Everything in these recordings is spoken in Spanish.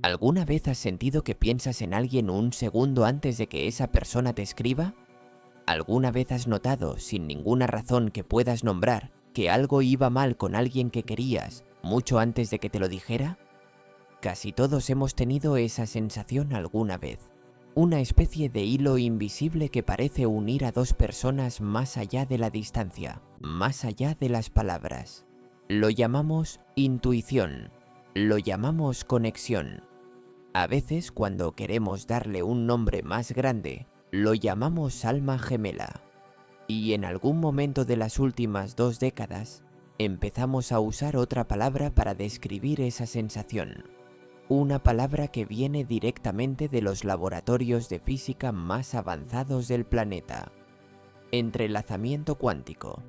¿Alguna vez has sentido que piensas en alguien un segundo antes de que esa persona te escriba? ¿Alguna vez has notado, sin ninguna razón que puedas nombrar, que algo iba mal con alguien que querías mucho antes de que te lo dijera? Casi todos hemos tenido esa sensación alguna vez. Una especie de hilo invisible que parece unir a dos personas más allá de la distancia, más allá de las palabras. Lo llamamos intuición. Lo llamamos conexión. A veces, cuando queremos darle un nombre más grande, lo llamamos alma gemela. Y en algún momento de las últimas 2 décadas, empezamos a usar otra palabra para describir esa sensación. Una palabra que viene directamente de los laboratorios de física más avanzados del planeta. Entrelazamiento cuántico.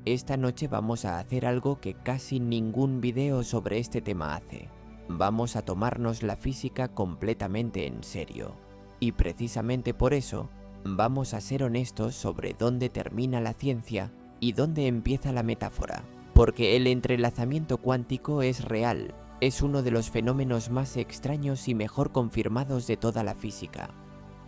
Esta noche vamos a hacer algo que casi ningún video sobre este tema hace. Vamos a tomarnos la física completamente en serio. Y precisamente por eso, vamos a ser honestos sobre dónde termina la ciencia y dónde empieza la metáfora. Porque el entrelazamiento cuántico es real, es uno de los fenómenos más extraños y mejor confirmados de toda la física.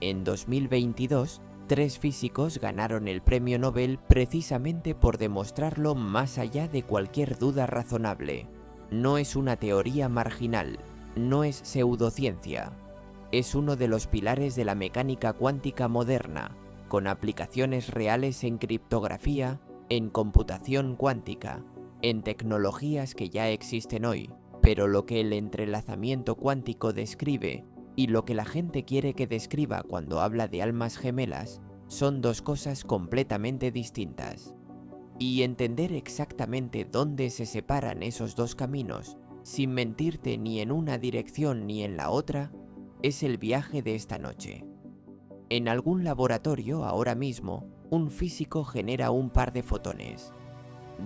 En 2022, 3 físicos ganaron el premio Nobel precisamente por demostrarlo más allá de cualquier duda razonable. No es una teoría marginal, no es pseudociencia. Es uno de los pilares de la mecánica cuántica moderna, con aplicaciones reales en criptografía, en computación cuántica, en tecnologías que ya existen hoy. Pero lo que el entrelazamiento cuántico describe y lo que la gente quiere que describa cuando habla de almas gemelas son dos cosas completamente distintas. Y entender exactamente dónde se separan esos dos caminos, sin mentirte ni en una dirección ni en la otra, es el viaje de esta noche. En algún laboratorio ahora mismo, un físico genera un par de fotones.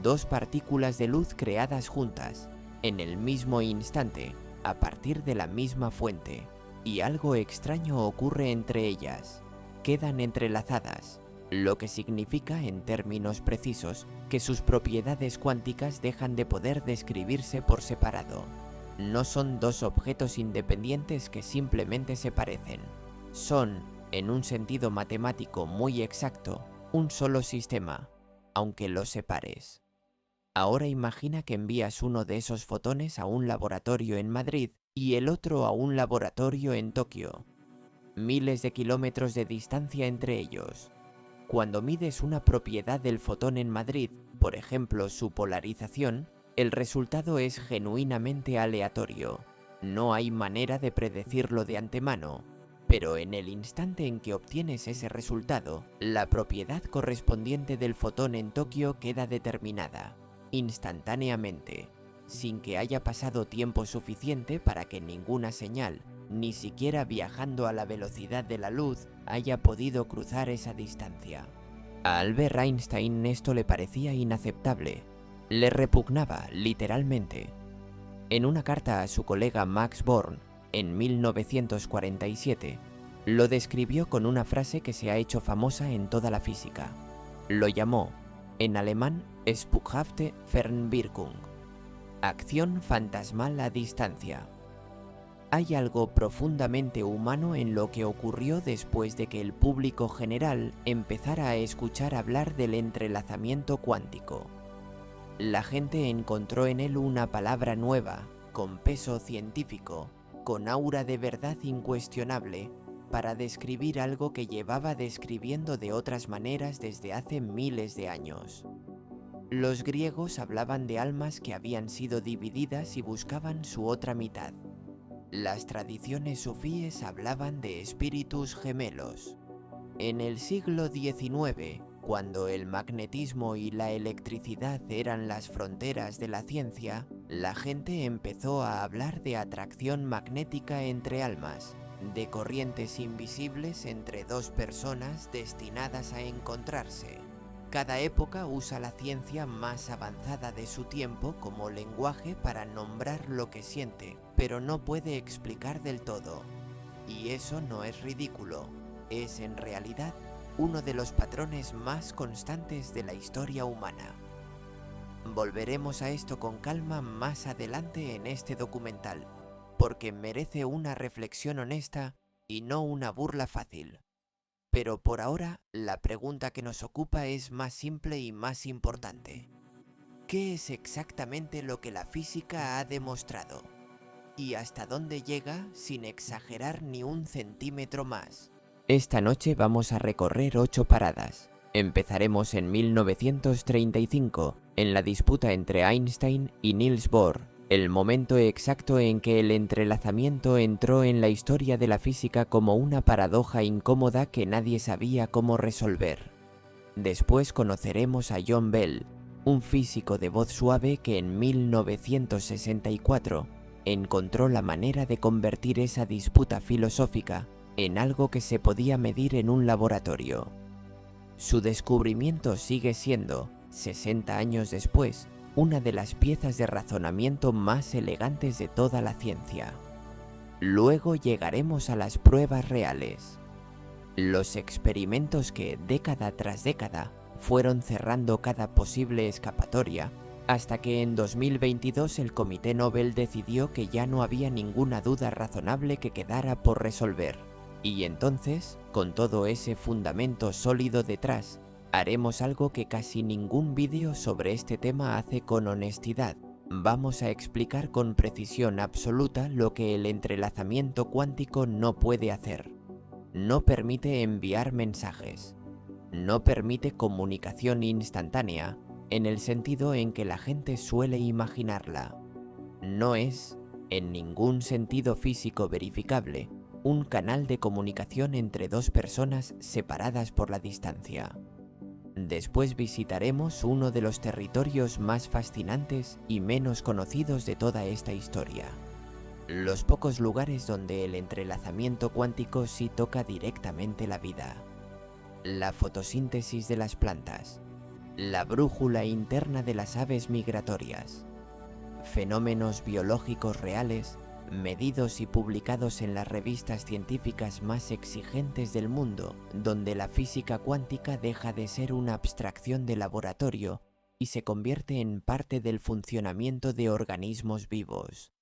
2 partículas de luz creadas juntas, en el mismo instante, a partir de la misma fuente, y algo extraño ocurre entre ellas. Quedan entrelazadas, lo que significa, en términos precisos, que sus propiedades cuánticas dejan de poder describirse por separado. No son 2 objetos independientes que simplemente se parecen. Son, en un sentido matemático muy exacto, un solo sistema, aunque los separes. Ahora imagina que envías uno de esos fotones a un laboratorio en Madrid y el otro a un laboratorio en Tokio. Miles de kilómetros de distancia entre ellos. Cuando mides una propiedad del fotón en Madrid, por ejemplo su polarización, el resultado es genuinamente aleatorio. No hay manera de predecirlo de antemano, pero en el instante en que obtienes ese resultado, la propiedad correspondiente del fotón en Tokio queda determinada, instantáneamente, sin que haya pasado tiempo suficiente para que ninguna señal, ni siquiera viajando a la velocidad de la luz, haya podido cruzar esa distancia. A Albert Einstein esto le parecía inaceptable. Le repugnaba, literalmente. En una carta a su colega Max Born, en 1947, lo describió con una frase que se ha hecho famosa en toda la física. Lo llamó, en alemán, Spukhafte Fernwirkung, acción fantasmal a distancia. Hay algo profundamente humano en lo que ocurrió después de que el público general empezara a escuchar hablar del entrelazamiento cuántico. La gente encontró en él una palabra nueva, con peso científico, con aura de verdad incuestionable, para describir algo que llevaba describiendo de otras maneras desde hace miles de años. Los griegos hablaban de almas que habían sido divididas y buscaban su otra mitad. Las tradiciones sufíes hablaban de espíritus gemelos. En el siglo XIX, cuando el magnetismo y la electricidad eran las fronteras de la ciencia, la gente empezó a hablar de atracción magnética entre almas, de corrientes invisibles entre 2 personas destinadas a encontrarse. Cada época usa la ciencia más avanzada de su tiempo como lenguaje para nombrar lo que siente, pero no puede explicar del todo. Y eso no es ridículo, es en realidad uno de los patrones más constantes de la historia humana. Volveremos a esto con calma más adelante en este documental, porque merece una reflexión honesta y no una burla fácil. Pero por ahora, la pregunta que nos ocupa es más simple y más importante. ¿Qué es exactamente lo que la física ha demostrado? ¿Y hasta dónde llega sin exagerar ni un centímetro más? Esta noche vamos a recorrer 8 paradas. Empezaremos en 1935, en la disputa entre Einstein y Niels Bohr, el momento exacto en que el entrelazamiento entró en la historia de la física como una paradoja incómoda que nadie sabía cómo resolver. Después conoceremos a John Bell, un físico de voz suave que en 1964 encontró la manera de convertir esa disputa filosófica en algo que se podía medir en un laboratorio. Su descubrimiento sigue siendo, 60 años después, una de las piezas de razonamiento más elegantes de toda la ciencia. Luego llegaremos a las pruebas reales. Los experimentos que, década tras década, fueron cerrando cada posible escapatoria, hasta que en 2022 el Comité Nobel decidió que ya no había ninguna duda razonable que quedara por resolver. Y entonces, con todo ese fundamento sólido detrás, haremos algo que casi ningún vídeo sobre este tema hace con honestidad. Vamos a explicar con precisión absoluta lo que el entrelazamiento cuántico no puede hacer. No permite enviar mensajes. No permite comunicación instantánea, en el sentido en que la gente suele imaginarla. No es, en ningún sentido físico verificable, un canal de comunicación entre dos personas separadas por la distancia. Después visitaremos uno de los territorios más fascinantes y menos conocidos de toda esta historia. Los pocos lugares donde el entrelazamiento cuántico sí toca directamente la vida. La fotosíntesis de las plantas. La brújula interna de las aves migratorias. Fenómenos biológicos reales, medidos y publicados en las revistas científicas más exigentes del mundo, donde la física cuántica deja de ser una abstracción de laboratorio y se convierte en parte del funcionamiento de organismos vivos.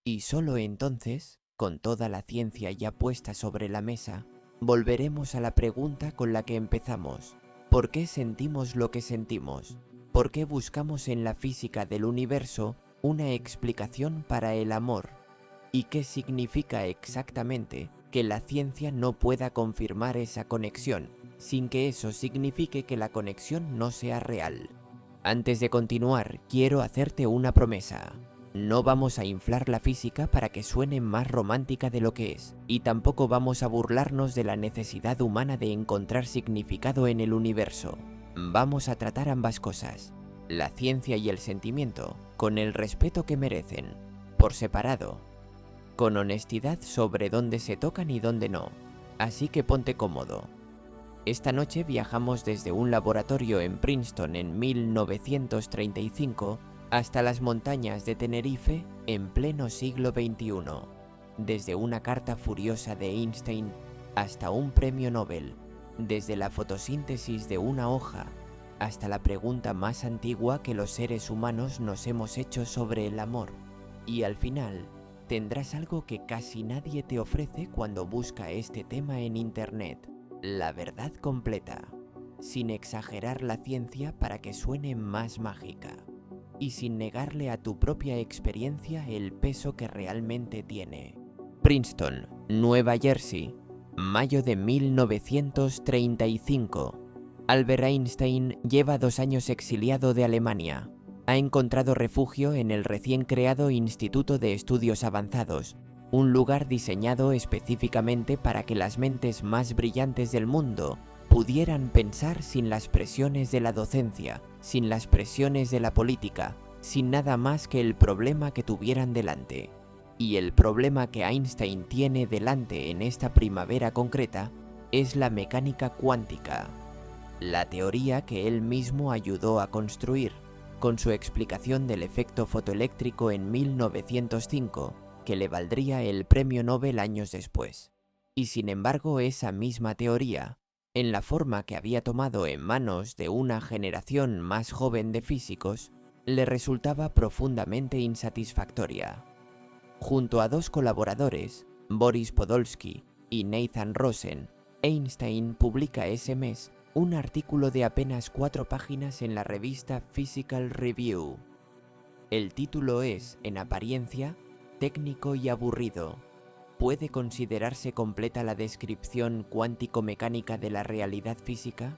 Y solo entonces, con toda la ciencia ya puesta sobre la mesa, volveremos a la pregunta con la que empezamos. ¿Por qué sentimos lo que sentimos? ¿Por qué buscamos en la física del universo una explicación para el amor? ¿Y qué significa exactamente que la ciencia no pueda confirmar esa conexión, sin que eso signifique que la conexión no sea real? Antes de continuar, quiero hacerte una promesa. No vamos a inflar la física para que suene más romántica de lo que es, y tampoco vamos a burlarnos de la necesidad humana de encontrar significado en el universo. Vamos a tratar ambas cosas, la ciencia y el sentimiento, con el respeto que merecen, por separado, con honestidad sobre dónde se tocan y dónde no. Así que ponte cómodo. Esta noche viajamos desde un laboratorio en Princeton en 1935 hasta las montañas de Tenerife en pleno siglo XXI. Desde una carta furiosa de Einstein hasta un premio Nobel, desde la fotosíntesis de una hoja hasta la pregunta más antigua que los seres humanos nos hemos hecho sobre el amor. Y al final, tendrás algo que casi nadie te ofrece cuando busca este tema en internet: la verdad completa, sin exagerar la ciencia para que suene más mágica, y sin negarle a tu propia experiencia el peso que realmente tiene. Princeton, Nueva Jersey, mayo de 1935. Albert Einstein lleva 2 años exiliado de Alemania. Ha encontrado refugio en el recién creado Instituto de Estudios Avanzados, un lugar diseñado específicamente para que las mentes más brillantes del mundo pudieran pensar sin las presiones de la docencia, sin las presiones de la política, sin nada más que el problema que tuvieran delante. Y el problema que Einstein tiene delante en esta primavera concreta es la mecánica cuántica, la teoría que él mismo ayudó a construir, con su explicación del efecto fotoeléctrico en 1905, que le valdría el premio Nobel años después. Y sin embargo, esa misma teoría, en la forma que había tomado en manos de una generación más joven de físicos, le resultaba profundamente insatisfactoria. Junto a dos colaboradores, Boris Podolsky y Nathan Rosen, Einstein publica ese mes un artículo de apenas 4 páginas en la revista Physical Review. El título es, en apariencia, técnico y aburrido. ¿Puede considerarse completa la descripción cuántico-mecánica de la realidad física?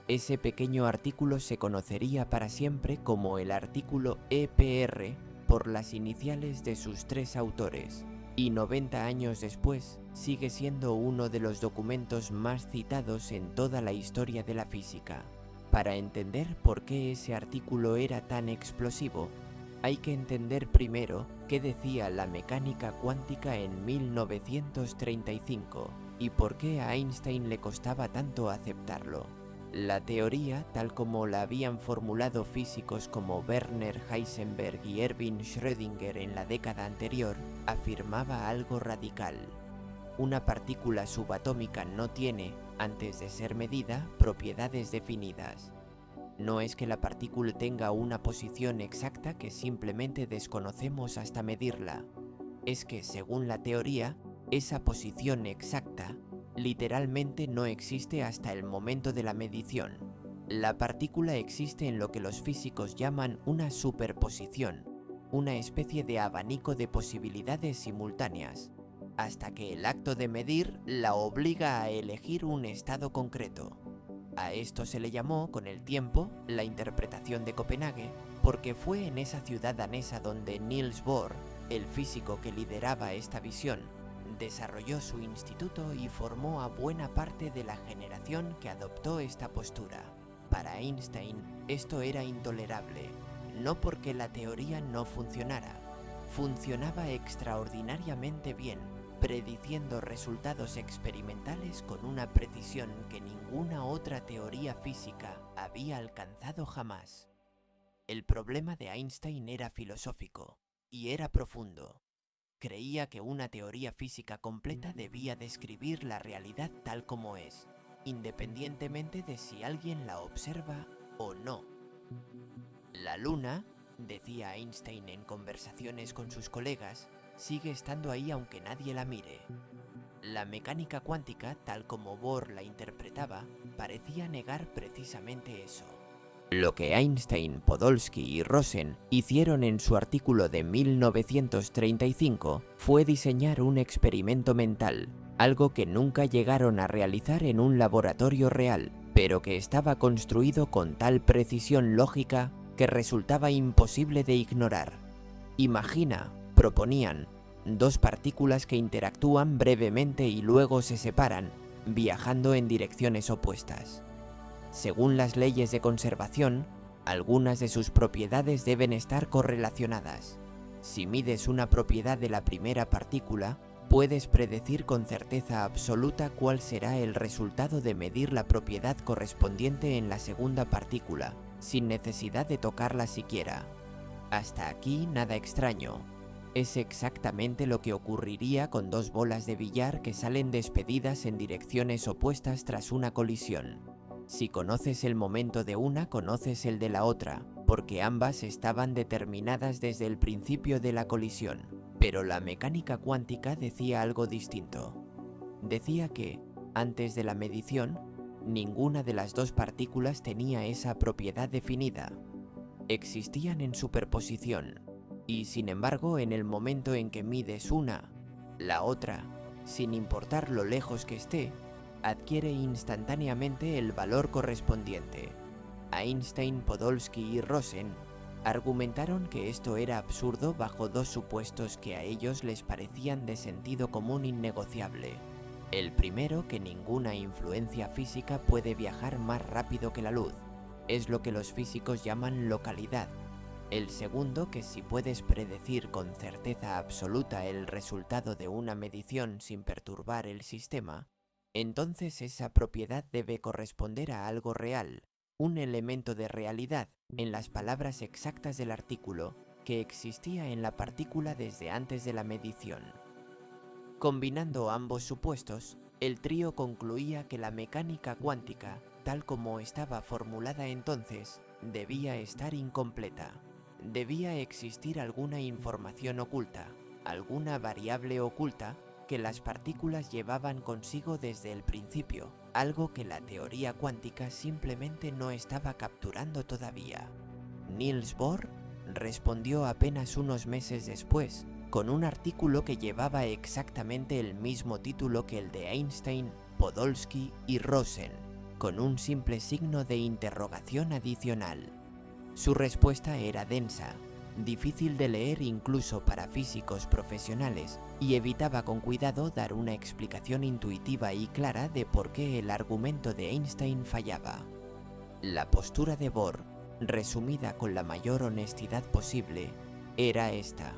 Ese pequeño artículo se conocería para siempre como el artículo EPR por las iniciales de sus 3 autores, y 90 años después sigue siendo uno de los documentos más citados en toda la historia de la física. Para entender por qué ese artículo era tan explosivo, hay que entender primero qué decía la mecánica cuántica en 1935 y por qué a Einstein le costaba tanto aceptarlo. La teoría, tal como la habían formulado físicos como Werner Heisenberg y Erwin Schrödinger en la década anterior, afirmaba algo radical. Una partícula subatómica no tiene, antes de ser medida, propiedades definidas. No es que la partícula tenga una posición exacta que simplemente desconocemos hasta medirla. Es que, según la teoría, esa posición exacta literalmente no existe hasta el momento de la medición. La partícula existe en lo que los físicos llaman una superposición, una especie de abanico de posibilidades simultáneas, hasta que el acto de medir la obliga a elegir un estado concreto. A esto se le llamó, con el tiempo, la interpretación de Copenhague, porque fue en esa ciudad danesa donde Niels Bohr, el físico que lideraba esta visión, desarrolló su instituto y formó a buena parte de la generación que adoptó esta postura. Para Einstein, esto era intolerable, no porque la teoría no funcionara. Funcionaba extraordinariamente bien, prediciendo resultados experimentales con una precisión que ninguna otra teoría física había alcanzado jamás. El problema de Einstein era filosófico, y era profundo. Creía que una teoría física completa debía describir la realidad tal como es, independientemente de si alguien la observa o no. La Luna, decía Einstein en conversaciones con sus colegas, sigue estando ahí aunque nadie la mire. La mecánica cuántica, tal como Bohr la interpretaba, parecía negar precisamente eso. Lo que Einstein, Podolsky y Rosen hicieron en su artículo de 1935 fue diseñar un experimento mental, algo que nunca llegaron a realizar en un laboratorio real, pero que estaba construido con tal precisión lógica que resultaba imposible de ignorar. Imagina, proponían, 2 partículas que interactúan brevemente y luego se separan, viajando en direcciones opuestas. Según las leyes de conservación, algunas de sus propiedades deben estar correlacionadas. Si mides una propiedad de la primera partícula, puedes predecir con certeza absoluta cuál será el resultado de medir la propiedad correspondiente en la segunda partícula, sin necesidad de tocarla siquiera. Hasta aquí nada extraño. Es exactamente lo que ocurriría con 2 bolas de billar que salen despedidas en direcciones opuestas tras una colisión. Si conoces el momento de una, conoces el de la otra, porque ambas estaban determinadas desde el principio de la colisión. Pero la mecánica cuántica decía algo distinto. Decía que, antes de la medición, ninguna de las 2 partículas tenía esa propiedad definida. Existían en superposición, y sin embargo, en el momento en que mides una, la otra, sin importar lo lejos que esté, adquiere instantáneamente el valor correspondiente. Einstein, Podolsky y Rosen argumentaron que esto era absurdo bajo 2 supuestos que a ellos les parecían de sentido común innegociable. El primero, que ninguna influencia física puede viajar más rápido que la luz. Es lo que los físicos llaman localidad. El segundo, que si puedes predecir con certeza absoluta el resultado de una medición sin perturbar el sistema, entonces esa propiedad debe corresponder a algo real, un elemento de realidad, en las palabras exactas del artículo, que existía en la partícula desde antes de la medición. Combinando ambos supuestos, el trío concluía que la mecánica cuántica, tal como estaba formulada entonces, debía estar incompleta. Debía existir alguna información oculta, alguna variable oculta que las partículas llevaban consigo desde el principio, algo que la teoría cuántica simplemente no estaba capturando todavía. Niels Bohr respondió apenas unos meses después, con un artículo que llevaba exactamente el mismo título que el de Einstein, Podolsky y Rosen, con un simple signo de interrogación adicional. Su respuesta era densa, difícil de leer incluso para físicos profesionales, y evitaba con cuidado dar una explicación intuitiva y clara de por qué el argumento de Einstein fallaba. La postura de Bohr, resumida con la mayor honestidad posible, era esta.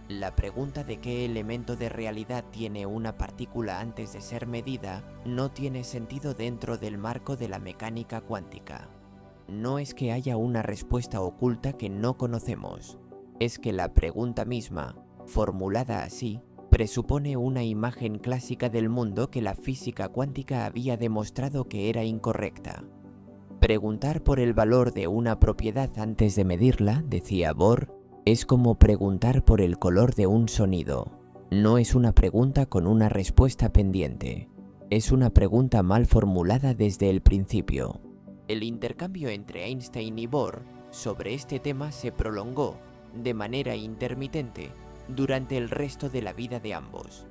La pregunta de qué elemento de realidad tiene una partícula antes de ser medida no tiene sentido dentro del marco de la mecánica cuántica. No es que haya una respuesta oculta que no conocemos, es que la pregunta misma, formulada así, presupone una imagen clásica del mundo que la física cuántica había demostrado que era incorrecta. Preguntar por el valor de una propiedad antes de medirla, decía Bohr, es como preguntar por el color de un sonido. No es una pregunta con una respuesta pendiente, es una pregunta mal formulada desde el principio. El intercambio entre Einstein y Bohr sobre este tema se prolongó, de manera intermitente, durante el resto de la vida de ambos.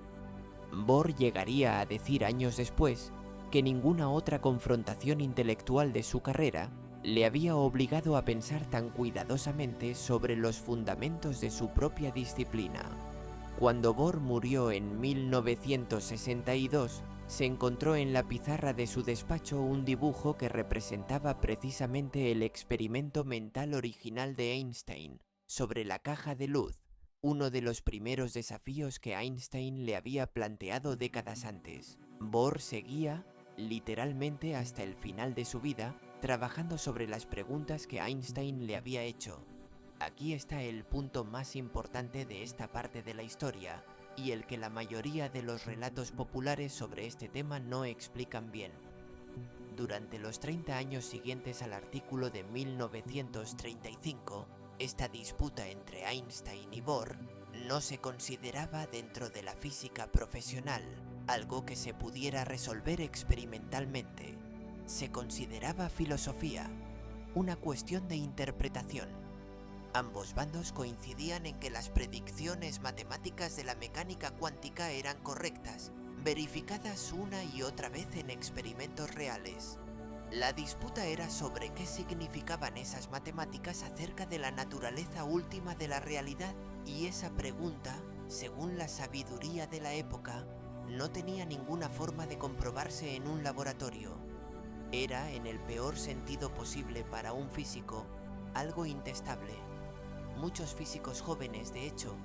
Bohr llegaría a decir años después que ninguna otra confrontación intelectual de su carrera le había obligado a pensar tan cuidadosamente sobre los fundamentos de su propia disciplina. Cuando Bohr murió en 1962, se encontró en la pizarra de su despacho un dibujo que representaba precisamente el experimento mental original de Einstein sobre la caja de luz, uno de los primeros desafíos que Einstein le había planteado décadas antes. Bohr seguía, literalmente hasta el final de su vida, trabajando sobre las preguntas que Einstein le había hecho. Aquí está el punto más importante de esta parte de la historia, y el que la mayoría de los relatos populares sobre este tema no explican bien. Durante los 30 años siguientes al artículo de 1935, esta disputa entre Einstein y Bohr no se consideraba dentro de la física profesional algo que se pudiera resolver experimentalmente. Se consideraba filosofía, una cuestión de interpretación. Ambos bandos coincidían en que las predicciones matemáticas de la mecánica cuántica eran correctas, verificadas una y otra vez en experimentos reales. La disputa era sobre qué significaban esas matemáticas acerca de la naturaleza última de la realidad, y esa pregunta, según la sabiduría de la época, no tenía ninguna forma de comprobarse en un laboratorio. Era, en el peor sentido posible para un físico, algo intestable. Muchos físicos jóvenes, de hecho,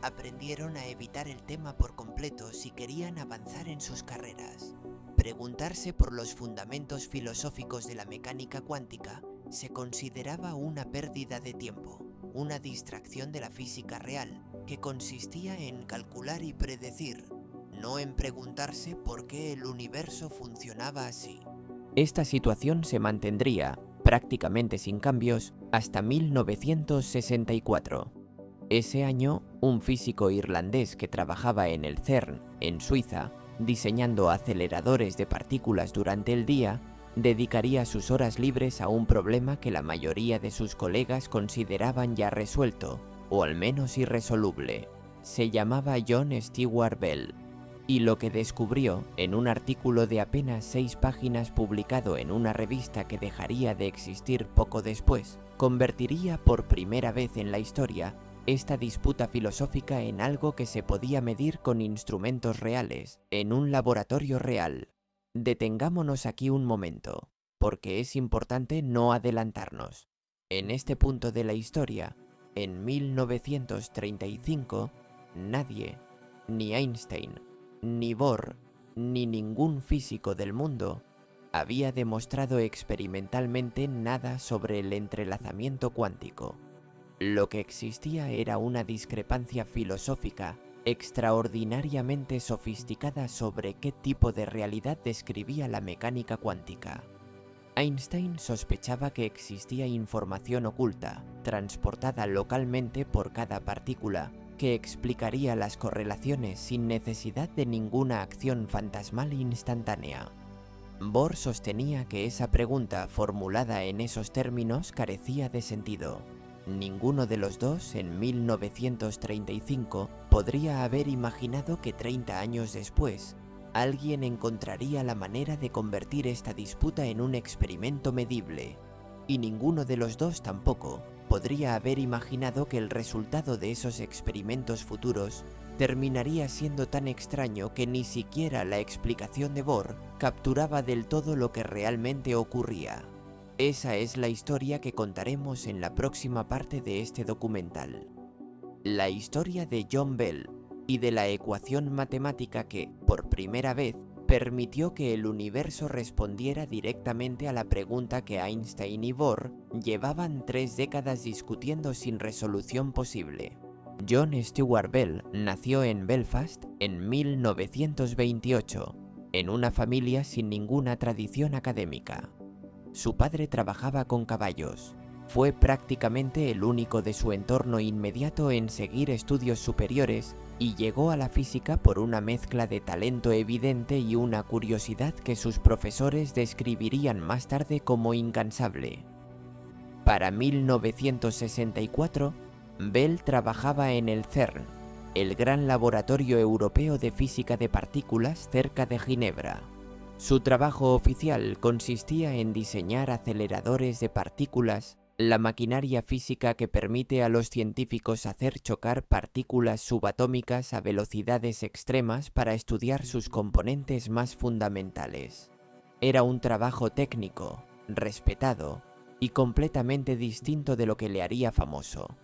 aprendieron a evitar el tema por completo si querían avanzar en sus carreras. Preguntarse por los fundamentos filosóficos de la mecánica cuántica se consideraba una pérdida de tiempo, una distracción de la física real, que consistía en calcular y predecir, no en preguntarse por qué el universo funcionaba así. Esta situación se mantendría, prácticamente sin cambios, hasta 1964. Ese año, un físico irlandés que trabajaba en el CERN, en Suiza, diseñando aceleradores de partículas durante el día, dedicaría sus horas libres a un problema que la mayoría de sus colegas consideraban ya resuelto, o al menos irresoluble. Se llamaba John Stewart Bell, y lo que descubrió en un artículo de apenas 6 páginas publicado en una revista que dejaría de existir poco después, convertiría por primera vez en la historia esta disputa filosófica en algo que se podía medir con instrumentos reales, en un laboratorio real. Detengámonos aquí un momento, porque es importante no adelantarnos. En este punto de la historia, en 1935, nadie, ni Einstein, ni Bohr, ni ningún físico del mundo, había demostrado experimentalmente nada sobre el entrelazamiento cuántico. Lo que existía era una discrepancia filosófica extraordinariamente sofisticada sobre qué tipo de realidad describía la mecánica cuántica. Einstein sospechaba que existía información oculta, transportada localmente por cada partícula, que explicaría las correlaciones sin necesidad de ninguna acción fantasmal instantánea. Bohr sostenía que esa pregunta formulada en esos términos carecía de sentido. Ninguno de los dos, en 1935, podría haber imaginado que 30 años después, alguien encontraría la manera de convertir esta disputa en un experimento medible. Y ninguno de los dos tampoco podría haber imaginado que el resultado de esos experimentos futuros terminaría siendo tan extraño que ni siquiera la explicación de Bohr capturaba del todo lo que realmente ocurría. Esa es la historia que contaremos en la próxima parte de este documental. La historia de John Bell y de la ecuación matemática que, por primera vez, permitió que el universo respondiera directamente a la pregunta que Einstein y Bohr llevaban 3 décadas discutiendo sin resolución posible. John Stuart Bell nació en Belfast en 1928, en una familia sin ninguna tradición académica. Su padre trabajaba con caballos. Fue prácticamente el único de su entorno inmediato en seguir estudios superiores y llegó a la física por una mezcla de talento evidente y una curiosidad que sus profesores describirían más tarde como incansable. Para 1964, Bell trabajaba en el CERN, el gran laboratorio europeo de física de partículas cerca de Ginebra. Su trabajo oficial consistía en diseñar aceleradores de partículas, la maquinaria física que permite a los científicos hacer chocar partículas subatómicas a velocidades extremas para estudiar sus componentes más fundamentales. Era un trabajo técnico, respetado y completamente distinto de lo que le haría famoso,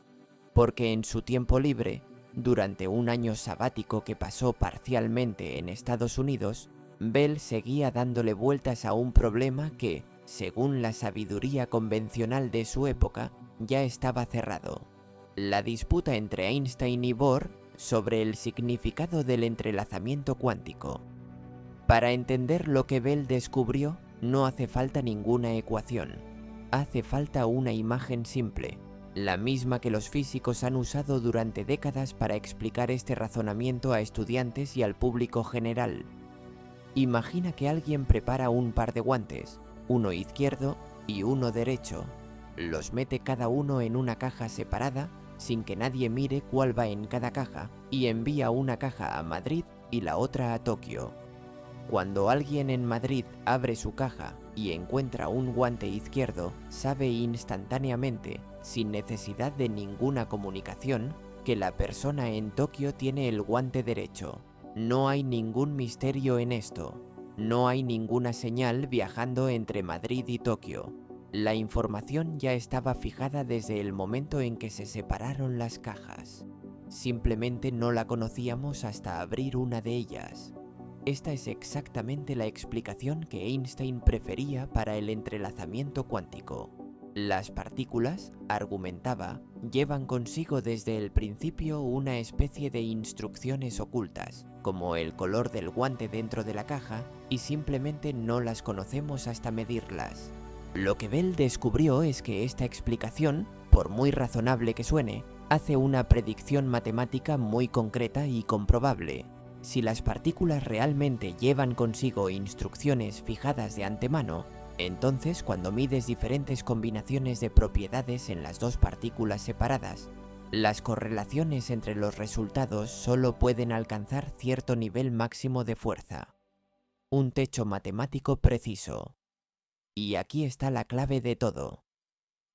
porque en su tiempo libre, durante un año sabático que pasó parcialmente en Estados Unidos, Bell seguía dándole vueltas a un problema que, según la sabiduría convencional de su época, ya estaba cerrado: la disputa entre Einstein y Bohr sobre el significado del entrelazamiento cuántico. Para entender lo que Bell descubrió, no hace falta ninguna ecuación, hace falta una imagen simple, la misma que los físicos han usado durante décadas para explicar este razonamiento a estudiantes y al público general. Imagina que alguien prepara un par de guantes, uno izquierdo y uno derecho. Los mete cada uno en una caja separada, sin que nadie mire cuál va en cada caja, y envía una caja a Madrid y la otra a Tokio. Cuando alguien en Madrid abre su caja y encuentra un guante izquierdo, sabe instantáneamente, sin necesidad de ninguna comunicación, que la persona en Tokio tiene el guante derecho. No hay ningún misterio en esto. No hay ninguna señal viajando entre Madrid y Tokio. La información ya estaba fijada desde el momento en que se separaron las cajas. Simplemente no la conocíamos hasta abrir una de ellas. Esta es exactamente la explicación que Einstein prefería para el entrelazamiento cuántico. Las partículas, argumentaba, llevan consigo desde el principio una especie de instrucciones ocultas, como el color del guante dentro de la caja, y simplemente no las conocemos hasta medirlas. Lo que Bell descubrió es que esta explicación, por muy razonable que suene, hace una predicción matemática muy concreta y comprobable. Si las partículas realmente llevan consigo instrucciones fijadas de antemano, entonces cuando mides diferentes combinaciones de propiedades en las dos partículas separadas, las correlaciones entre los resultados solo pueden alcanzar cierto nivel máximo de fuerza. Un techo matemático preciso. Y aquí está la clave de todo.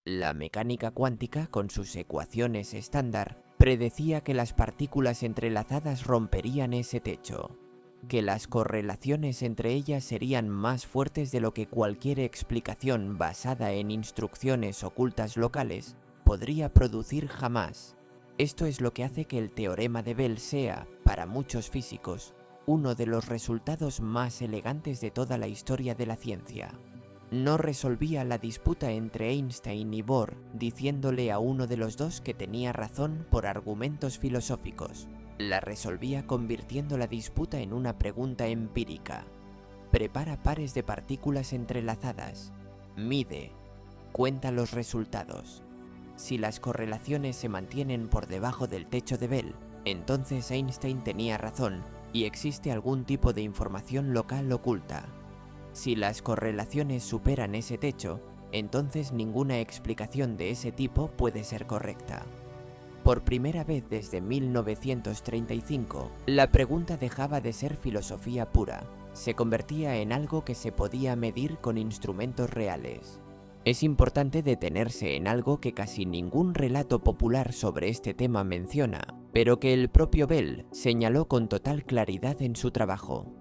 La mecánica cuántica, con sus ecuaciones estándar, predecía que las partículas entrelazadas romperían ese techo, que las correlaciones entre ellas serían más fuertes de lo que cualquier explicación basada en instrucciones ocultas locales podría producir jamás. Esto es lo que hace que el teorema de Bell sea, para muchos físicos, uno de los resultados más elegantes de toda la historia de la ciencia. No resolvía la disputa entre Einstein y Bohr diciéndole a uno de los dos que tenía razón por argumentos filosóficos. La resolvía convirtiendo la disputa en una pregunta empírica. Prepara pares de partículas entrelazadas, mide, cuenta los resultados. Si las correlaciones se mantienen por debajo del techo de Bell, entonces Einstein tenía razón y existe algún tipo de información local oculta. Si las correlaciones superan ese techo, entonces ninguna explicación de ese tipo puede ser correcta. Por primera vez desde 1935, la pregunta dejaba de ser filosofía pura, se convertía en algo que se podía medir con instrumentos reales. Es importante detenerse en algo que casi ningún relato popular sobre este tema menciona, pero que el propio Bell señaló con total claridad en su trabajo.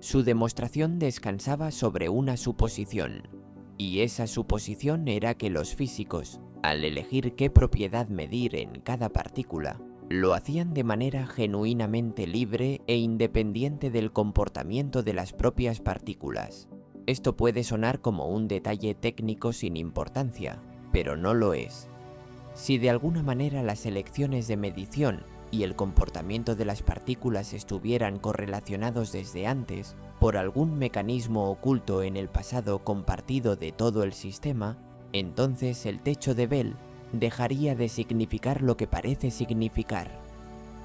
Su demostración descansaba sobre una suposición, y esa suposición era que los físicos, al elegir qué propiedad medir en cada partícula, lo hacían de manera genuinamente libre e independiente del comportamiento de las propias partículas. Esto puede sonar como un detalle técnico sin importancia, pero no lo es. Si de alguna manera las elecciones de medición y el comportamiento de las partículas estuvieran correlacionados desde antes, por algún mecanismo oculto en el pasado compartido de todo el sistema, entonces el techo de Bell dejaría de significar lo que parece significar.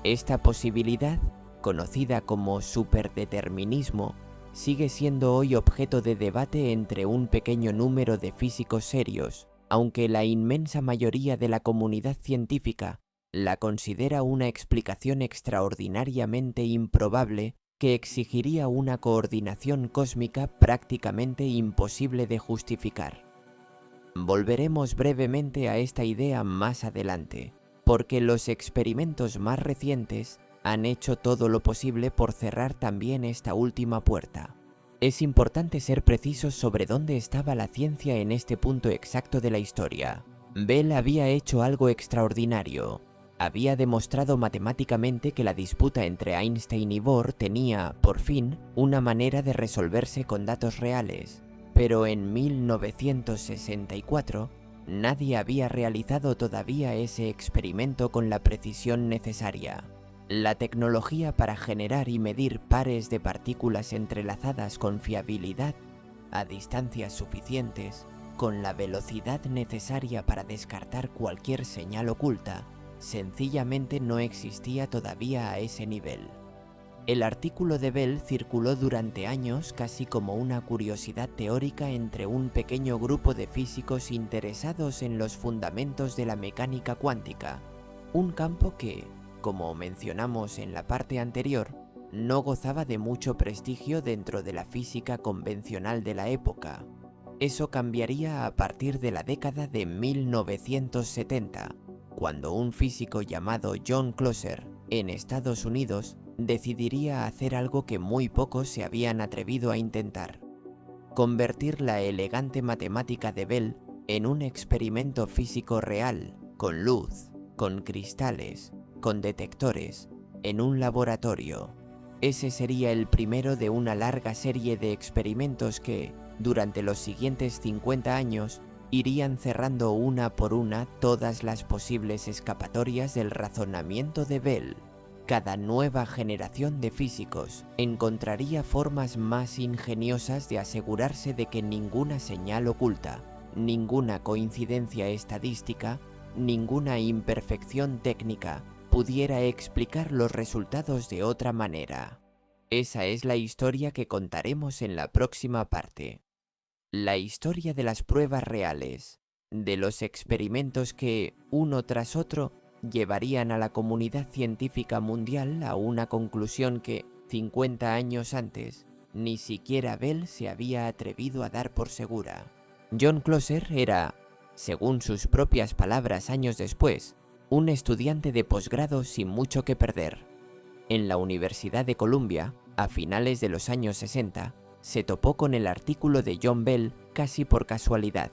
Esta posibilidad, conocida como superdeterminismo, sigue siendo hoy objeto de debate entre un pequeño número de físicos serios, aunque la inmensa mayoría de la comunidad científica la considera una explicación extraordinariamente improbable que exigiría una coordinación cósmica prácticamente imposible de justificar. Volveremos brevemente a esta idea más adelante, porque los experimentos más recientes han hecho todo lo posible por cerrar también esta última puerta. Es importante ser precisos sobre dónde estaba la ciencia en este punto exacto de la historia. Bell había hecho algo extraordinario. Había demostrado matemáticamente que la disputa entre Einstein y Bohr tenía, por fin, una manera de resolverse con datos reales. Pero en 1964, nadie había realizado todavía ese experimento con la precisión necesaria. La tecnología para generar y medir pares de partículas entrelazadas con fiabilidad, a distancias suficientes, con la velocidad necesaria para descartar cualquier señal oculta, sencillamente no existía todavía a ese nivel. El artículo de Bell circuló durante años casi como una curiosidad teórica entre un pequeño grupo de físicos interesados en los fundamentos de la mecánica cuántica, un campo que, como mencionamos en la parte anterior, no gozaba de mucho prestigio dentro de la física convencional de la época. Eso cambiaría a partir de la década de 1970, cuando un físico llamado John Closer, en Estados Unidos, decidiría hacer algo que muy pocos se habían atrevido a intentar: convertir la elegante matemática de Bell en un experimento físico real, con luz, con cristales, con detectores, en un laboratorio. Ese sería el primero de una larga serie de experimentos que, durante los siguientes 50 años, irían cerrando una por una todas las posibles escapatorias del razonamiento de Bell. Cada nueva generación de físicos encontraría formas más ingeniosas de asegurarse de que ninguna señal oculta, ninguna coincidencia estadística, ninguna imperfección técnica pudiera explicar los resultados de otra manera. Esa es la historia que contaremos en la próxima parte. La historia de las pruebas reales, de los experimentos que, uno tras otro, llevarían a la comunidad científica mundial a una conclusión que, 50 años antes, ni siquiera Bell se había atrevido a dar por segura. John Closer era, según sus propias palabras años después, un estudiante de posgrado sin mucho que perder. En la Universidad de Columbia, a finales de los años 60, se topó con el artículo de John Bell casi por casualidad,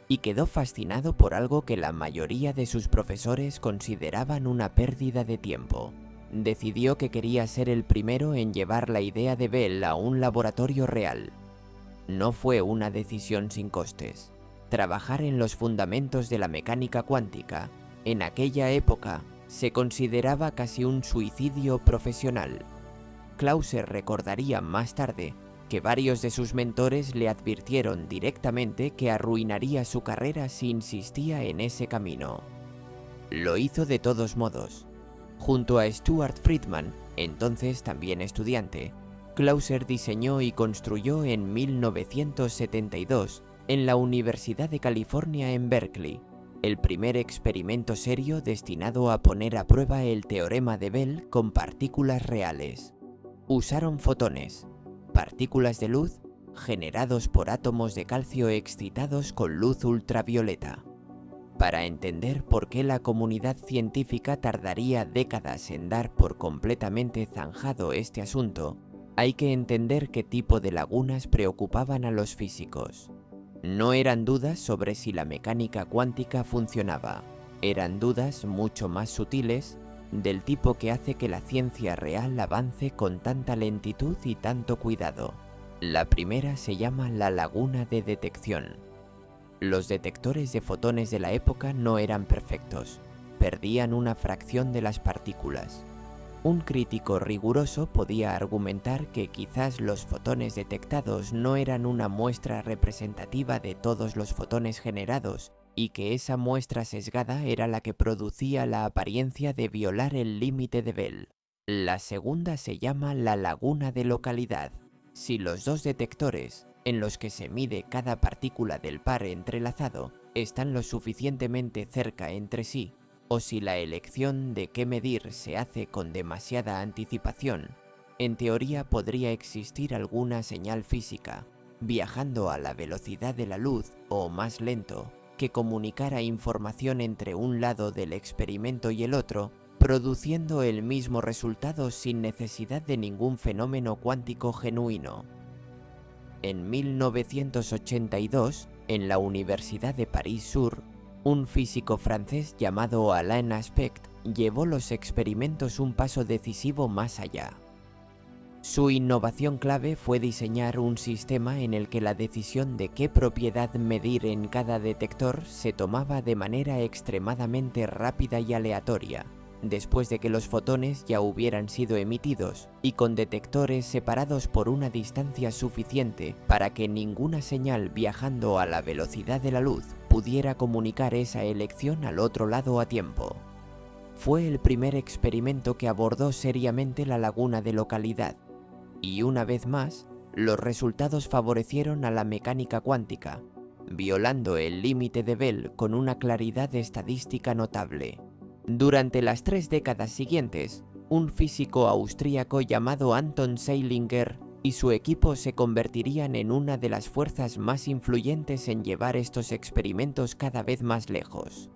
y quedó fascinado por algo que la mayoría de sus profesores consideraban una pérdida de tiempo. Decidió que quería ser el primero en llevar la idea de Bell a un laboratorio real. No fue una decisión sin costes. Trabajar en los fundamentos de la mecánica cuántica, en aquella época, se consideraba casi un suicidio profesional. Closer recordaría más tarde que varios de sus mentores le advirtieron directamente que arruinaría su carrera si insistía en ese camino. Lo hizo de todos modos. Junto a Stuart Friedman, entonces también estudiante, Clauser diseñó y construyó en 1972 en la Universidad de California en Berkeley el primer experimento serio destinado a poner a prueba el teorema de Bell con partículas reales. Usaron fotones, partículas de luz generados por átomos de calcio excitados con luz ultravioleta. Para entender por qué la comunidad científica tardaría décadas en dar por completamente zanjado este asunto, hay que entender qué tipo de lagunas preocupaban a los físicos. No eran dudas sobre si la mecánica cuántica funcionaba, eran dudas mucho más sutiles, del tipo que hace que la ciencia real avance con tanta lentitud y tanto cuidado. La primera se llama la laguna de detección. Los detectores de fotones de la época no eran perfectos, perdían una fracción de las partículas. Un crítico riguroso podía argumentar que quizás los fotones detectados no eran una muestra representativa de todos los fotones generados y que esa muestra sesgada era la que producía la apariencia de violar el límite de Bell. La segunda se llama la laguna de localidad. Si los dos detectores, en los que se mide cada partícula del par entrelazado, están lo suficientemente cerca entre sí, o si la elección de qué medir se hace con demasiada anticipación, en teoría podría existir alguna señal física, viajando a la velocidad de la luz o más lento, que comunicara información entre un lado del experimento y el otro, produciendo el mismo resultado sin necesidad de ningún fenómeno cuántico genuino. En 1982, en la Universidad de París-Sur, un físico francés llamado Alain Aspect llevó los experimentos un paso decisivo más allá. Su innovación clave fue diseñar un sistema en el que la decisión de qué propiedad medir en cada detector se tomaba de manera extremadamente rápida y aleatoria, después de que los fotones ya hubieran sido emitidos y con detectores separados por una distancia suficiente para que ninguna señal viajando a la velocidad de la luz pudiera comunicar esa elección al otro lado a tiempo. Fue el primer experimento que abordó seriamente la laguna de localidad, y una vez más, los resultados favorecieron a la mecánica cuántica, violando el límite de Bell con una claridad estadística notable. Durante las 3 décadas siguientes, un físico austríaco llamado Anton Zeilinger y su equipo se convertirían en una de las fuerzas más influyentes en llevar estos experimentos cada vez más lejos.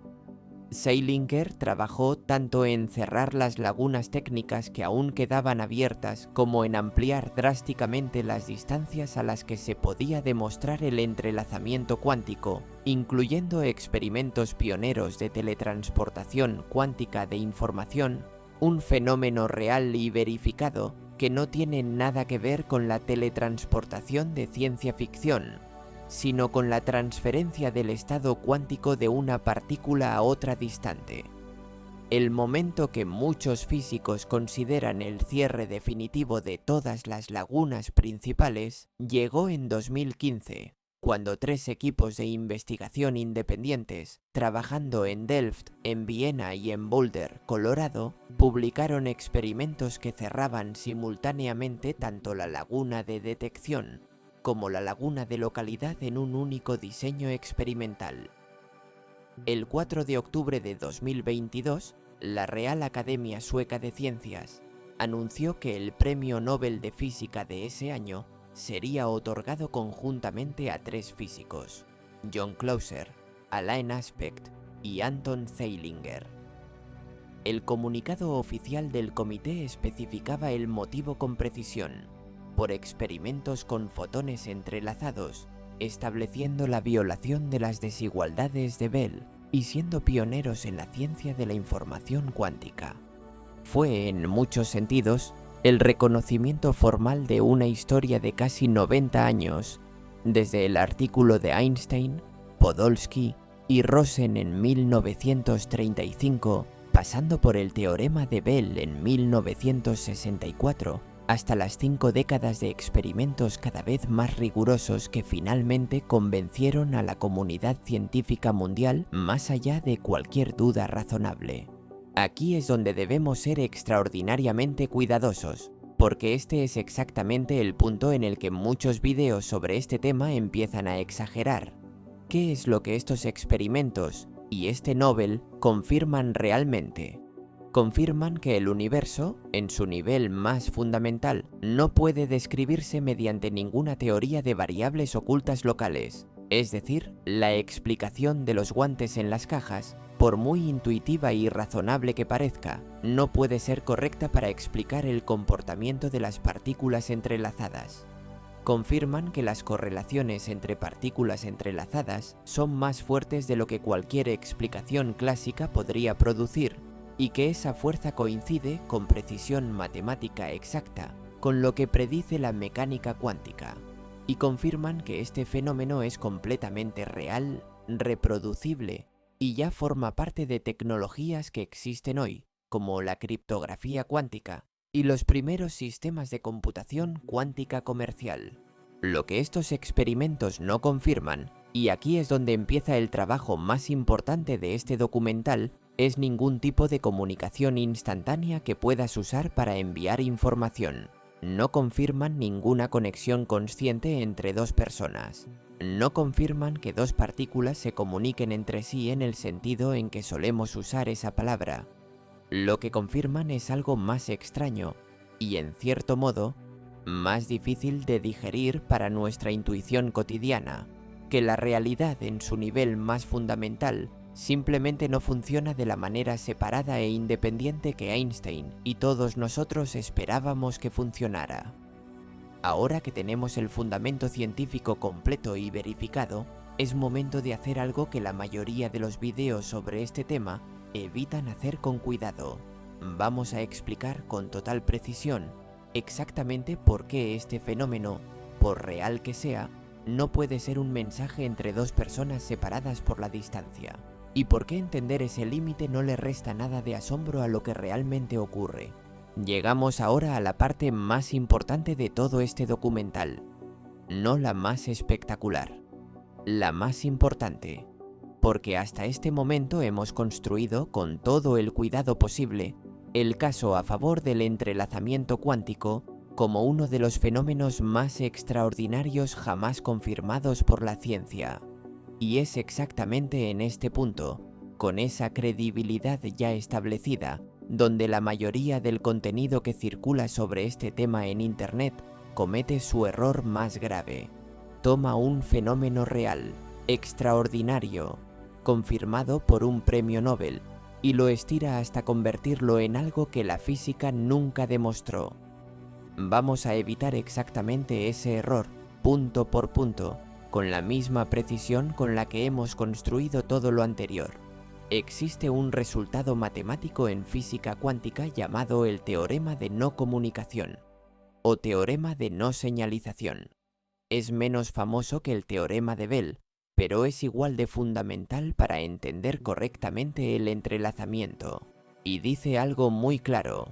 Zeilinger trabajó tanto en cerrar las lagunas técnicas que aún quedaban abiertas como en ampliar drásticamente las distancias a las que se podía demostrar el entrelazamiento cuántico, incluyendo experimentos pioneros de teletransportación cuántica de información, un fenómeno real y verificado que no tiene nada que ver con la teletransportación de ciencia ficción, sino con la transferencia del estado cuántico de una partícula a otra distante. El momento que muchos físicos consideran el cierre definitivo de todas las lagunas principales llegó en 2015, cuando 3 equipos de investigación independientes, trabajando en Delft, en Viena y en Boulder, Colorado, publicaron experimentos que cerraban simultáneamente tanto la laguna de detección como la laguna de localidad en un único diseño experimental. El 4 de octubre de 2022, la Real Academia Sueca de Ciencias anunció que el Premio Nobel de Física de ese año sería otorgado conjuntamente a 3 físicos, John Clauser, Alain Aspect y Anton Zeilinger. El comunicado oficial del comité especificaba el motivo con precisión: por experimentos con fotones entrelazados, estableciendo la violación de las desigualdades de Bell y siendo pioneros en la ciencia de la información cuántica. Fue, en muchos sentidos, el reconocimiento formal de una historia de casi 90 años, desde el artículo de Einstein, Podolsky y Rosen en 1935, pasando por el teorema de Bell en 1964, hasta las 5 décadas de experimentos cada vez más rigurosos que finalmente convencieron a la comunidad científica mundial más allá de cualquier duda razonable. Aquí es donde debemos ser extraordinariamente cuidadosos, porque este es exactamente el punto en el que muchos vídeos sobre este tema empiezan a exagerar. ¿Qué es lo que estos experimentos y este Nobel confirman realmente? Confirman que el universo, en su nivel más fundamental, no puede describirse mediante ninguna teoría de variables ocultas locales. Es decir, la explicación de los guantes en las cajas, por muy intuitiva y razonable que parezca, no puede ser correcta para explicar el comportamiento de las partículas entrelazadas. Confirman que las correlaciones entre partículas entrelazadas son más fuertes de lo que cualquier explicación clásica podría producir, y que esa fuerza coincide con precisión matemática exacta con lo que predice la mecánica cuántica, y confirman que este fenómeno es completamente real, reproducible, y ya forma parte de tecnologías que existen hoy, como la criptografía cuántica y los primeros sistemas de computación cuántica comercial. Lo que estos experimentos no confirman, y aquí es donde empieza el trabajo más importante de este documental, es ningún tipo de comunicación instantánea que puedas usar para enviar información. No confirman ninguna conexión consciente entre dos personas. No confirman que dos partículas se comuniquen entre sí en el sentido en que solemos usar esa palabra. Lo que confirman es algo más extraño y, en cierto modo, más difícil de digerir para nuestra intuición cotidiana, que la realidad en su nivel más fundamental simplemente no funciona de la manera separada e independiente que Einstein y todos nosotros esperábamos que funcionara. Ahora que tenemos el fundamento científico completo y verificado, es momento de hacer algo que la mayoría de los vídeos sobre este tema evitan hacer con cuidado. Vamos a explicar con total precisión exactamente por qué este fenómeno, por real que sea, no puede ser un mensaje entre dos personas separadas por la distancia. Y por qué entender ese límite no le resta nada de asombro a lo que realmente ocurre. Llegamos ahora a la parte más importante de todo este documental. No la más espectacular, la más importante. Porque hasta este momento hemos construido, con todo el cuidado posible, el caso a favor del entrelazamiento cuántico como uno de los fenómenos más extraordinarios jamás confirmados por la ciencia. Y es exactamente en este punto, con esa credibilidad ya establecida, donde la mayoría del contenido que circula sobre este tema en Internet comete su error más grave. Toma un fenómeno real, extraordinario, confirmado por un premio Nobel, y lo estira hasta convertirlo en algo que la física nunca demostró. Vamos a evitar exactamente ese error, punto por punto, con la misma precisión con la que hemos construido todo lo anterior. Existe un resultado matemático en física cuántica llamado el teorema de no comunicación, o teorema de no señalización. Es menos famoso que el teorema de Bell, pero es igual de fundamental para entender correctamente el entrelazamiento. Y dice algo muy claro: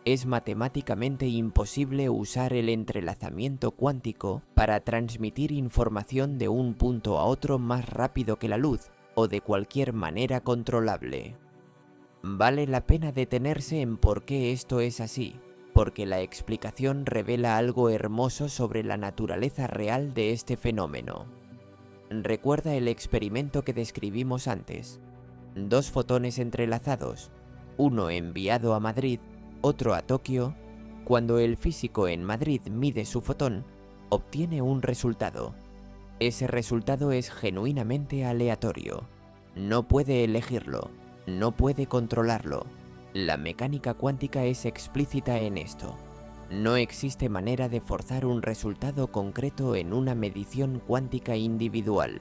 es matemáticamente imposible usar el entrelazamiento cuántico para transmitir información de un punto a otro más rápido que la luz o de cualquier manera controlable. Vale la pena detenerse en por qué esto es así, porque la explicación revela algo hermoso sobre la naturaleza real de este fenómeno. Recuerda el experimento que describimos antes. Dos fotones entrelazados, uno enviado a Madrid, otro a Tokio. Cuando el físico en Madrid mide su fotón, obtiene un resultado. Ese resultado es genuinamente aleatorio. No puede elegirlo, no puede controlarlo. La mecánica cuántica es explícita en esto. No existe manera de forzar un resultado concreto en una medición cuántica individual.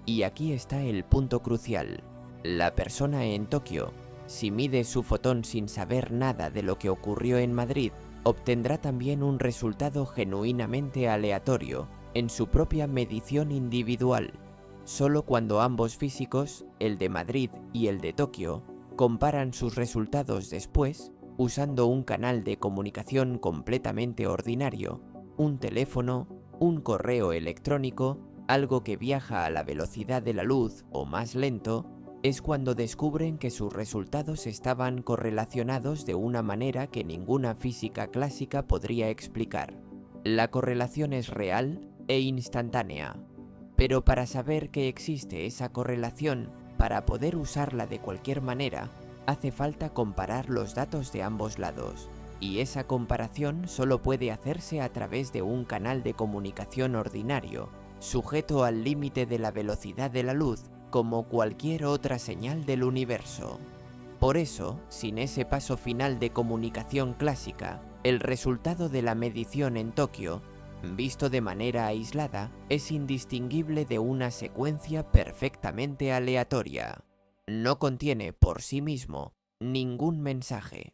Y aquí está el punto crucial. La persona en Tokio, si mide su fotón sin saber nada de lo que ocurrió en Madrid, obtendrá también un resultado genuinamente aleatorio en su propia medición individual. Solo cuando ambos físicos, el de Madrid y el de Tokio, comparan sus resultados después, usando un canal de comunicación completamente ordinario, un teléfono, un correo electrónico, algo que viaja a la velocidad de la luz o más lento, es cuando descubren que sus resultados estaban correlacionados de una manera que ninguna física clásica podría explicar. La correlación es real e instantánea. Pero para saber que existe esa correlación, para poder usarla de cualquier manera, hace falta comparar los datos de ambos lados. Y esa comparación solo puede hacerse a través de un canal de comunicación ordinario, sujeto al límite de la velocidad de la luz, como cualquier otra señal del universo. Por eso, sin ese paso final de comunicación clásica, el resultado de la medición en Tokio, visto de manera aislada, es indistinguible de una secuencia perfectamente aleatoria. No contiene por sí mismo ningún mensaje.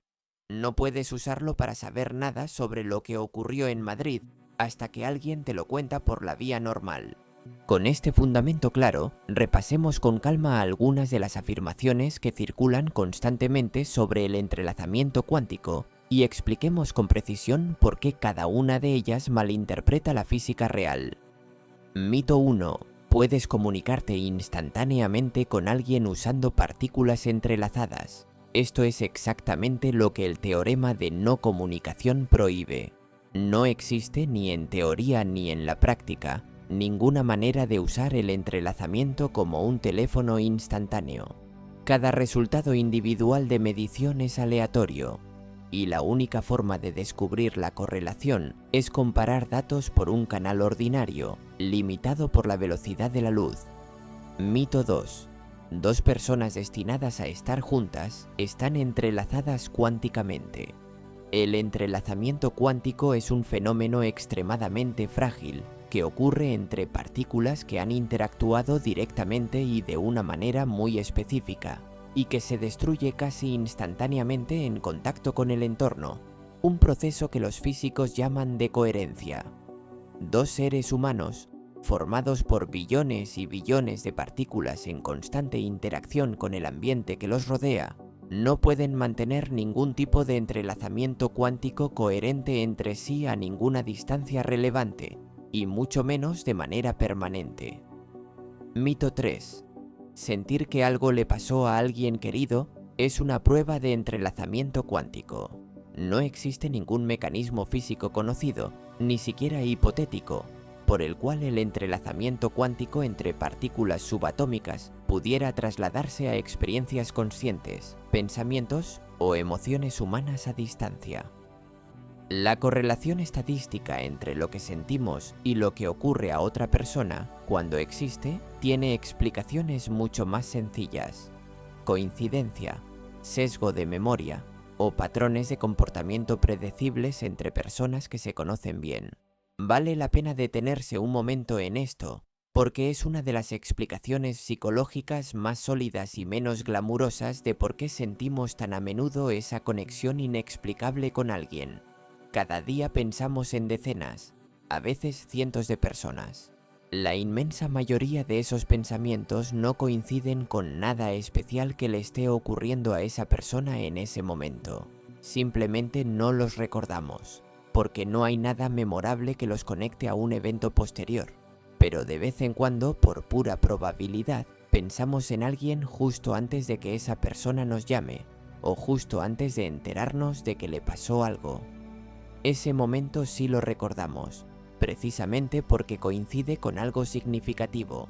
No puedes usarlo para saber nada sobre lo que ocurrió en Madrid hasta que alguien te lo cuenta por la vía normal. Con este fundamento claro, repasemos con calma algunas de las afirmaciones que circulan constantemente sobre el entrelazamiento cuántico y expliquemos con precisión por qué cada una de ellas malinterpreta la física real. Mito 1. Puedes comunicarte instantáneamente con alguien usando partículas entrelazadas. Esto es exactamente lo que el teorema de no comunicación prohíbe. No existe ni en teoría ni en la práctica ninguna manera de usar el entrelazamiento como un teléfono instantáneo. Cada resultado individual de medición es aleatorio, y la única forma de descubrir la correlación es comparar datos por un canal ordinario, limitado por la velocidad de la luz. Mito 2. Dos personas destinadas a estar juntas están entrelazadas cuánticamente. El entrelazamiento cuántico es un fenómeno extremadamente frágil que ocurre entre partículas que han interactuado directamente y de una manera muy específica, y que se destruye casi instantáneamente en contacto con el entorno, un proceso que los físicos llaman de coherencia. Dos seres humanos, formados por billones y billones de partículas en constante interacción con el ambiente que los rodea, no pueden mantener ningún tipo de entrelazamiento cuántico coherente entre sí a ninguna distancia relevante, y mucho menos de manera permanente. Mito 3. Sentir que algo le pasó a alguien querido es una prueba de entrelazamiento cuántico. No existe ningún mecanismo físico conocido, ni siquiera hipotético, por el cual el entrelazamiento cuántico entre partículas subatómicas pudiera trasladarse a experiencias conscientes, pensamientos o emociones humanas a distancia. La correlación estadística entre lo que sentimos y lo que ocurre a otra persona, cuando existe, tiene explicaciones mucho más sencillas. Coincidencia, sesgo de memoria o patrones de comportamiento predecibles entre personas que se conocen bien. Vale la pena detenerse un momento en esto, porque es una de las explicaciones psicológicas más sólidas y menos glamurosas de por qué sentimos tan a menudo esa conexión inexplicable con alguien. Cada día pensamos en decenas, a veces cientos de personas. La inmensa mayoría de esos pensamientos no coinciden con nada especial que le esté ocurriendo a esa persona en ese momento. Simplemente no los recordamos, porque no hay nada memorable que los conecte a un evento posterior. Pero de vez en cuando, por pura probabilidad, pensamos en alguien justo antes de que esa persona nos llame, o justo antes de enterarnos de que le pasó algo. Ese momento sí lo recordamos, precisamente porque coincide con algo significativo.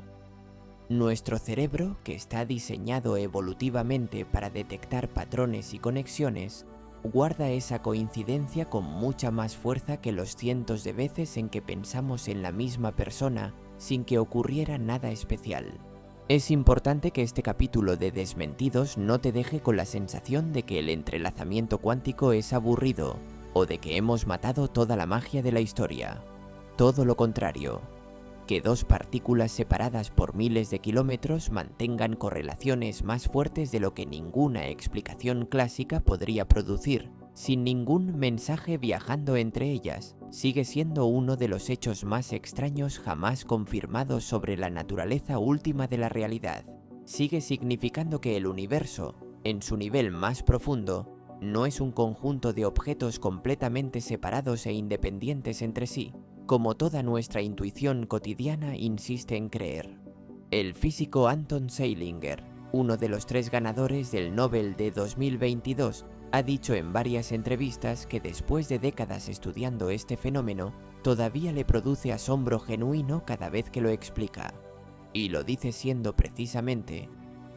Nuestro cerebro, que está diseñado evolutivamente para detectar patrones y conexiones, guarda esa coincidencia con mucha más fuerza que los cientos de veces en que pensamos en la misma persona sin que ocurriera nada especial. Es importante que este capítulo de Desmentidos no te deje con la sensación de que el entrelazamiento cuántico es aburrido o de que hemos matado toda la magia de la historia. Todo lo contrario. Que dos partículas separadas por miles de kilómetros mantengan correlaciones más fuertes de lo que ninguna explicación clásica podría producir, sin ningún mensaje viajando entre ellas, sigue siendo uno de los hechos más extraños jamás confirmados sobre la naturaleza última de la realidad. Sigue significando que el universo, en su nivel más profundo, no es un conjunto de objetos completamente separados e independientes entre sí, como toda nuestra intuición cotidiana insiste en creer. El físico Anton Zeilinger Uno de los 3 ganadores del Nobel de 2022 ha dicho en varias entrevistas que después de décadas estudiando este fenómeno, todavía le produce asombro genuino cada vez que lo explica. Y lo dice siendo precisamente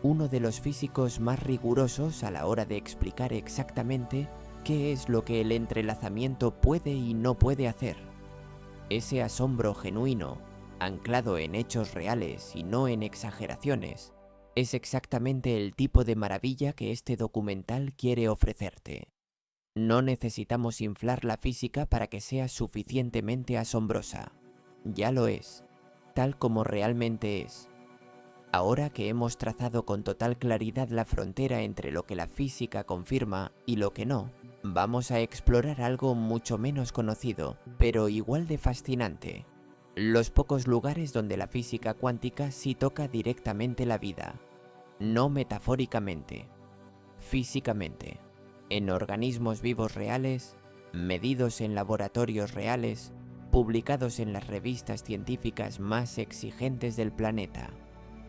uno de los físicos más rigurosos a la hora de explicar exactamente qué es lo que el entrelazamiento puede y no puede hacer. Ese asombro genuino, anclado en hechos reales y no en exageraciones, es exactamente el tipo de maravilla que este documental quiere ofrecerte. No necesitamos inflar la física para que sea suficientemente asombrosa. Ya lo es, tal como realmente es. Ahora que hemos trazado con total claridad la frontera entre lo que la física confirma y lo que no, vamos a explorar algo mucho menos conocido, pero igual de fascinante. Los pocos lugares donde la física cuántica sí toca directamente la vida. No metafóricamente, físicamente, en organismos vivos reales, medidos en laboratorios reales, publicados en las revistas científicas más exigentes del planeta.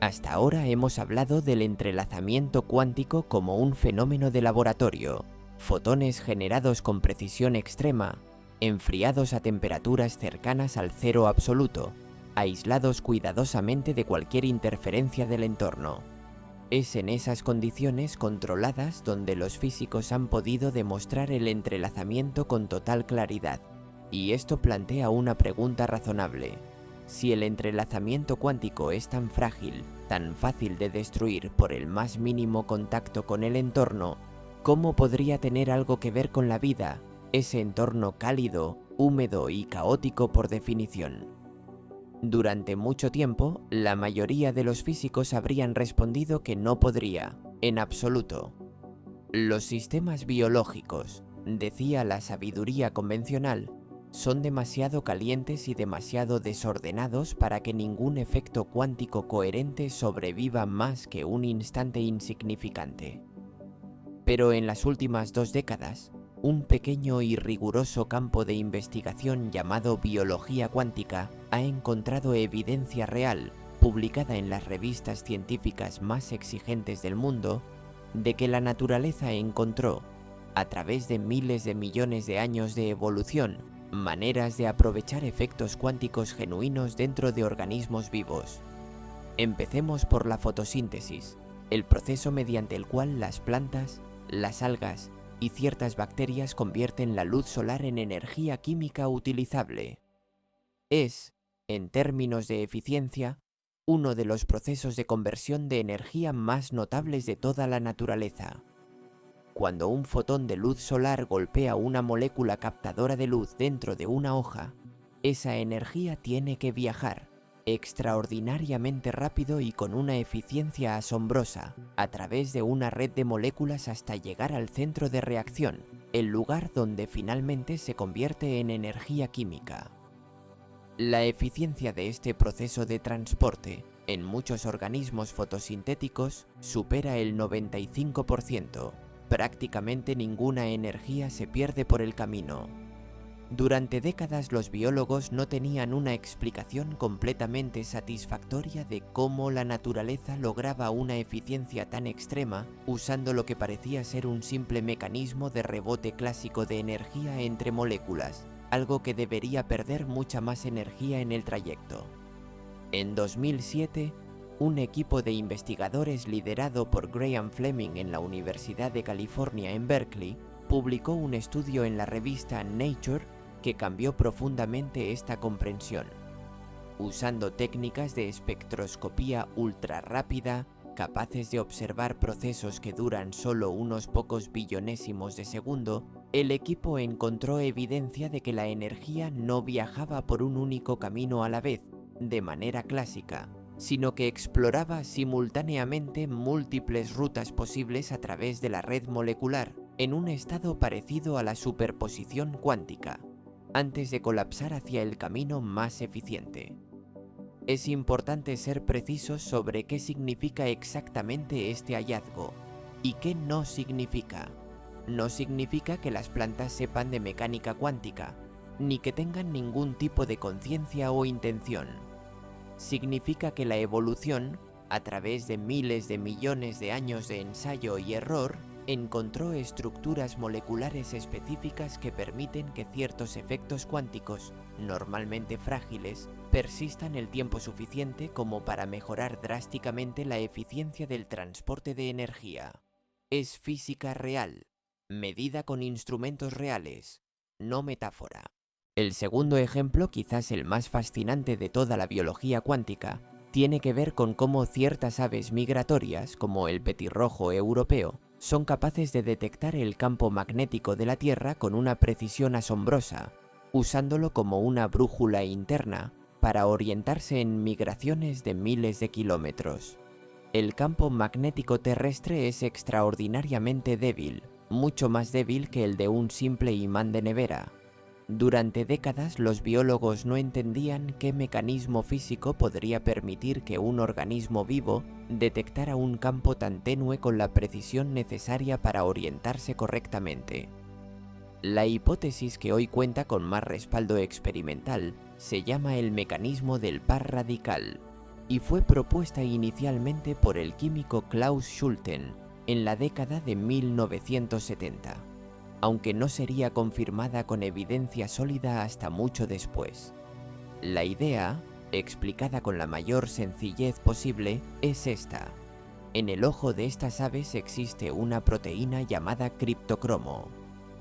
Hasta ahora hemos hablado del entrelazamiento cuántico como un fenómeno de laboratorio, fotones generados con precisión extrema, enfriados a temperaturas cercanas al cero absoluto, aislados cuidadosamente de cualquier interferencia del entorno. Es en esas condiciones controladas donde los físicos han podido demostrar el entrelazamiento con total claridad. Y esto plantea una pregunta razonable. Si el entrelazamiento cuántico es tan frágil, tan fácil de destruir por el más mínimo contacto con el entorno, ¿cómo podría tener algo que ver con la vida, ese entorno cálido, húmedo y caótico por definición? Durante mucho tiempo, la mayoría de los físicos habrían respondido que no podría, en absoluto. Los sistemas biológicos, decía la sabiduría convencional, son demasiado calientes y demasiado desordenados para que ningún efecto cuántico coherente sobreviva más que un instante insignificante. Pero en las últimas 2 décadas, un pequeño y riguroso campo de investigación llamado biología cuántica ha encontrado evidencia real, publicada en las revistas científicas más exigentes del mundo, de que la naturaleza encontró, a través de miles de millones de años de evolución, maneras de aprovechar efectos cuánticos genuinos dentro de organismos vivos. Empecemos por la fotosíntesis, el proceso mediante el cual las plantas, las algas y ciertas bacterias convierten la luz solar en energía química utilizable. Es, en términos de eficiencia, uno de los procesos de conversión de energía más notables de toda la naturaleza. Cuando un fotón de luz solar golpea una molécula captadora de luz dentro de una hoja, esa energía tiene que viajar extraordinariamente rápido y con una eficiencia asombrosa a través de una red de moléculas hasta llegar al centro de reacción, el lugar donde finalmente se convierte en energía química. La eficiencia de este proceso de transporte en muchos organismos fotosintéticos supera el 95%. Prácticamente ninguna energía se pierde por el camino. Durante décadas los biólogos no tenían una explicación completamente satisfactoria de cómo la naturaleza lograba una eficiencia tan extrema usando lo que parecía ser un simple mecanismo de rebote clásico de energía entre moléculas, algo que debería perder mucha más energía en el trayecto. En 2007, un equipo de investigadores liderado por Graham Fleming en la Universidad de California en Berkeley publicó un estudio en la revista Nature que cambió profundamente esta comprensión. Usando técnicas de espectroscopía ultra rápida, capaces de observar procesos que duran solo unos pocos billonésimos de segundo, el equipo encontró evidencia de que la energía no viajaba por un único camino a la vez, de manera clásica, sino que exploraba simultáneamente múltiples rutas posibles a través de la red molecular, en un estado parecido a la superposición cuántica, antes de colapsar hacia el camino más eficiente. Es importante ser precisos sobre qué significa exactamente este hallazgo y qué no significa. No significa que las plantas sepan de mecánica cuántica, ni que tengan ningún tipo de conciencia o intención. Significa que la evolución, A través de miles de millones de años de ensayo y error, encontró estructuras moleculares específicas que permiten que ciertos efectos cuánticos, normalmente frágiles, persistan el tiempo suficiente como para mejorar drásticamente la eficiencia del transporte de energía. Es física real, medida con instrumentos reales, no metáfora. El segundo ejemplo, quizás el más fascinante de toda la biología cuántica, tiene que ver con cómo ciertas aves migratorias, como el petirrojo europeo, son capaces de detectar el campo magnético de la Tierra con una precisión asombrosa, usándolo como una brújula interna para orientarse en migraciones de miles de kilómetros. El campo magnético terrestre es extraordinariamente débil, mucho más débil que el de un simple imán de nevera. Durante décadas los biólogos no entendían qué mecanismo físico podría permitir que un organismo vivo detectara un campo tan tenue con la precisión necesaria para orientarse correctamente. La hipótesis que hoy cuenta con más respaldo experimental se llama el mecanismo del par radical y fue propuesta inicialmente por el químico Klaus Schulten en la década de 1970. Aunque no sería confirmada con evidencia sólida hasta mucho después. La idea, explicada con la mayor sencillez posible, es esta. En el ojo de estas aves existe una proteína llamada criptocromo.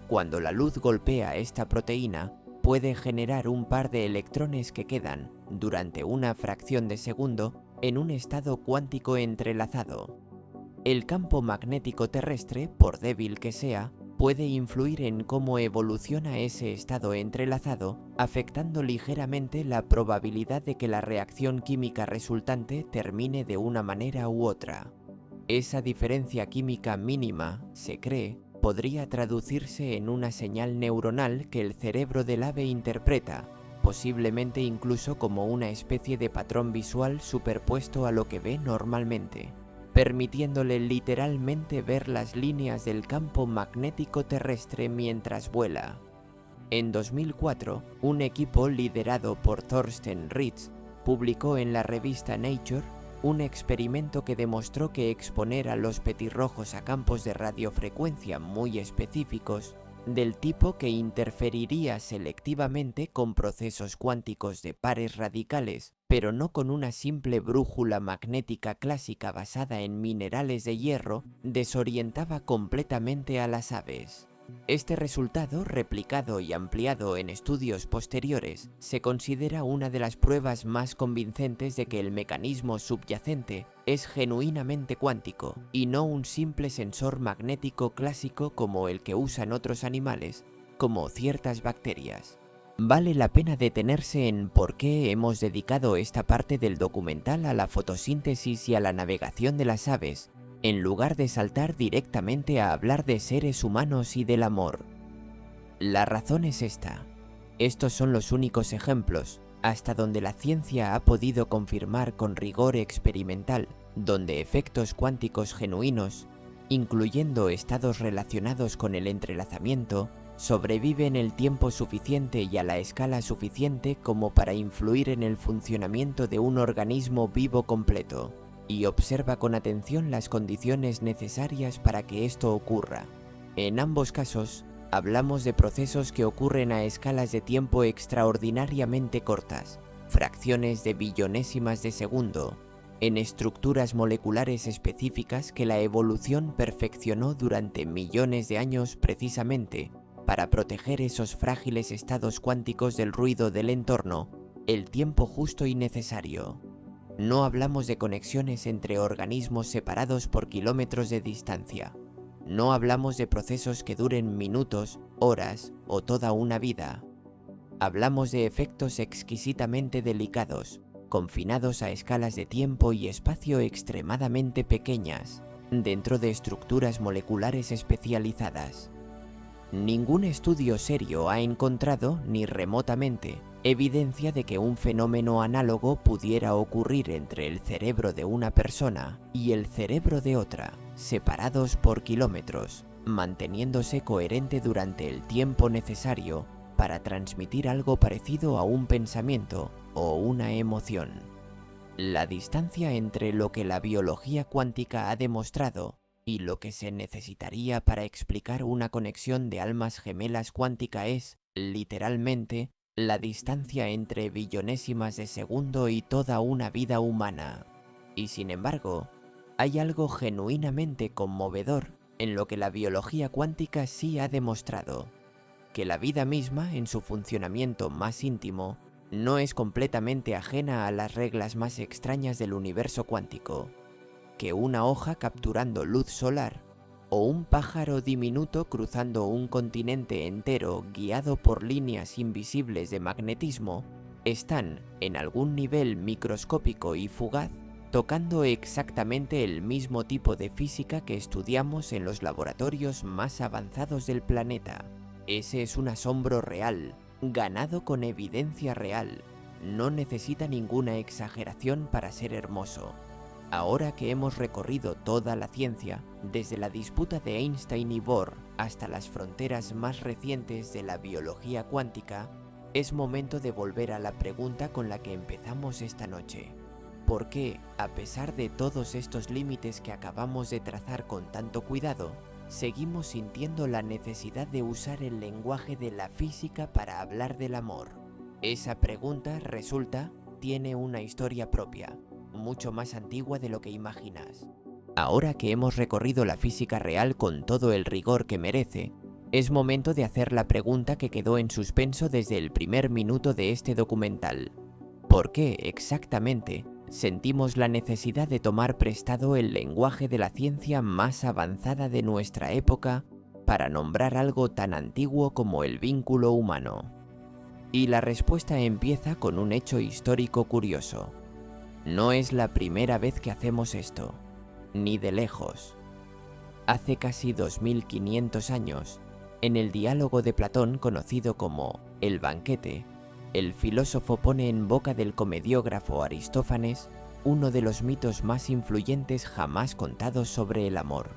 Cuando la luz golpea esta proteína, puede generar un par de electrones que quedan, durante una fracción de segundo, en un estado cuántico entrelazado. El campo magnético terrestre, por débil que sea, puede influir en cómo evoluciona ese estado entrelazado, afectando ligeramente la probabilidad de que la reacción química resultante termine de una manera u otra. Esa diferencia química mínima, se cree, podría traducirse en una señal neuronal que el cerebro del ave interpreta, posiblemente incluso como una especie de patrón visual superpuesto a lo que ve normalmente, permitiéndole literalmente ver las líneas del campo magnético terrestre mientras vuela. En 2004, un equipo liderado por Thorsten Ritz publicó en la revista Nature un experimento que demostró que exponer a los petirrojos a campos de radiofrecuencia muy específicos, del tipo que interferiría selectivamente con procesos cuánticos de pares radicales, pero no con una simple brújula magnética clásica basada en minerales de hierro, desorientaba completamente a las aves. Este resultado, replicado y ampliado en estudios posteriores, se considera una de las pruebas más convincentes de que el mecanismo subyacente es genuinamente cuántico y no un simple sensor magnético clásico como el que usan otros animales, como ciertas bacterias. Vale la pena detenerse en por qué hemos dedicado esta parte del documental a la fotosíntesis y a la navegación de las aves, en lugar de saltar directamente a hablar de seres humanos y del amor. La razón es esta. Estos son los únicos ejemplos, hasta donde la ciencia ha podido confirmar con rigor experimental, donde efectos cuánticos genuinos, incluyendo estados relacionados con el entrelazamiento, sobreviven el tiempo suficiente y a la escala suficiente como para influir en el funcionamiento de un organismo vivo completo. Y observa con atención las condiciones necesarias para que esto ocurra. En ambos casos, hablamos de procesos que ocurren a escalas de tiempo extraordinariamente cortas, fracciones de billonésimas de segundo, en estructuras moleculares específicas que la evolución perfeccionó durante millones de años precisamente para proteger esos frágiles estados cuánticos del ruido del entorno, el tiempo justo y necesario. No hablamos de conexiones entre organismos separados por kilómetros de distancia. No hablamos de procesos que duren minutos, horas o toda una vida. Hablamos de efectos exquisitamente delicados, confinados a escalas de tiempo y espacio extremadamente pequeñas, dentro de estructuras moleculares especializadas. Ningún estudio serio ha encontrado, ni remotamente, evidencia de que un fenómeno análogo pudiera ocurrir entre el cerebro de una persona y el cerebro de otra, separados por kilómetros, manteniéndose coherente durante el tiempo necesario para transmitir algo parecido a un pensamiento o una emoción. La distancia entre lo que la biología cuántica ha demostrado y lo que se necesitaría para explicar una conexión de almas gemelas cuántica es, literalmente, la distancia entre billonésimas de segundo y toda una vida humana. Y sin embargo, hay algo genuinamente conmovedor en lo que la biología cuántica sí ha demostrado, que la vida misma, en su funcionamiento más íntimo, no es completamente ajena a las reglas más extrañas del universo cuántico, que una hoja capturando luz solar o un pájaro diminuto cruzando un continente entero guiado por líneas invisibles de magnetismo están, en algún nivel microscópico y fugaz, tocando exactamente el mismo tipo de física que estudiamos en los laboratorios más avanzados del planeta. Ese es un asombro real, ganado con evidencia real. No necesita ninguna exageración para ser hermoso. Ahora que hemos recorrido toda la ciencia, desde la disputa de Einstein y Bohr hasta las fronteras más recientes de la biología cuántica, es momento de volver a la pregunta con la que empezamos esta noche. ¿Por qué, a pesar de todos estos límites que acabamos de trazar con tanto cuidado, seguimos sintiendo la necesidad de usar el lenguaje de la física para hablar del amor? Esa pregunta, resulta, tiene una historia propia, mucho más antigua de lo que imaginas. Ahora que hemos recorrido la física real con todo el rigor que merece, es momento de hacer la pregunta que quedó en suspenso desde el primer minuto de este documental. ¿Por qué, exactamente, sentimos la necesidad de tomar prestado el lenguaje de la ciencia más avanzada de nuestra época para nombrar algo tan antiguo como el vínculo humano? Y la respuesta empieza con un hecho histórico curioso. No es la primera vez que hacemos esto, ni de lejos. Hace casi 2500 años, en el diálogo de Platón conocido como El banquete, el filósofo pone en boca del comediógrafo Aristófanes uno de los mitos más influyentes jamás contados sobre el amor.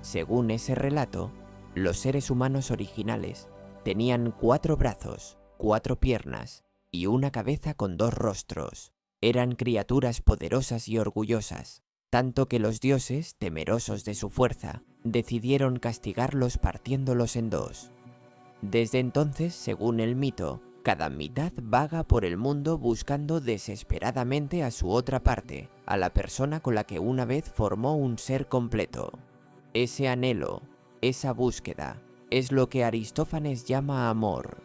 Según ese relato, los seres humanos originales tenían 4 brazos, 4 piernas y una cabeza con 2 rostros. Eran criaturas poderosas y orgullosas, tanto que los dioses, temerosos de su fuerza, decidieron castigarlos partiéndolos en 2. Desde entonces, según el mito, cada mitad vaga por el mundo buscando desesperadamente a su otra parte, a la persona con la que una vez formó un ser completo. Ese anhelo, esa búsqueda, es lo que Aristófanes llama amor.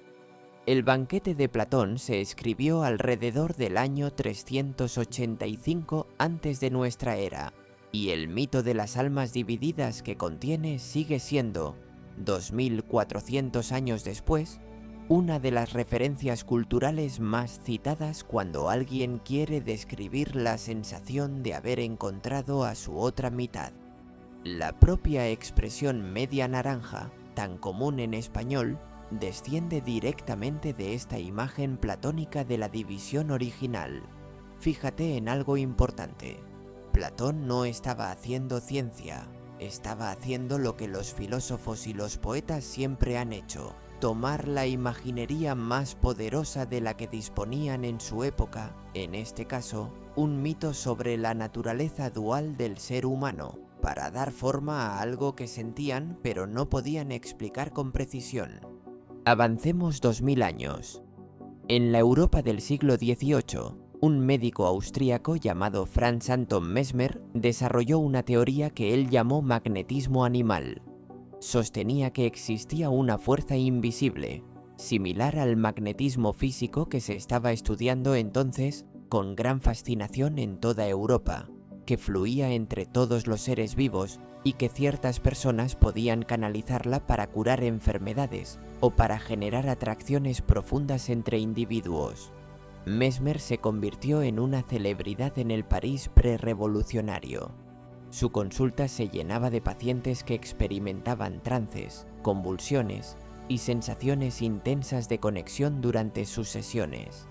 El banquete de Platón se escribió alrededor del año 385 antes de nuestra era, y el mito de las almas divididas que contiene sigue siendo, 2400 años después, una de las referencias culturales más citadas cuando alguien quiere describir la sensación de haber encontrado a su otra mitad. La propia expresión media naranja, tan común en español, desciende directamente de esta imagen platónica de la división original. Fíjate en algo importante. Platón no estaba haciendo ciencia, estaba haciendo lo que los filósofos y los poetas siempre han hecho: tomar la imaginería más poderosa de la que disponían en su época, en este caso, un mito sobre la naturaleza dual del ser humano, para dar forma a algo que sentían pero no podían explicar con precisión. Avancemos 2000 años. En la Europa del siglo XVIII, un médico austríaco llamado Franz Anton Mesmer desarrolló una teoría que él llamó magnetismo animal. Sostenía que existía una fuerza invisible, similar al magnetismo físico que se estaba estudiando entonces con gran fascinación en toda Europa, que fluía entre todos los seres vivos y que ciertas personas podían canalizarla para curar enfermedades o para generar atracciones profundas entre individuos. Mesmer se convirtió en una celebridad en el París prerevolucionario. Su consulta se llenaba de pacientes que experimentaban trances, convulsiones y sensaciones intensas de conexión durante sus sesiones.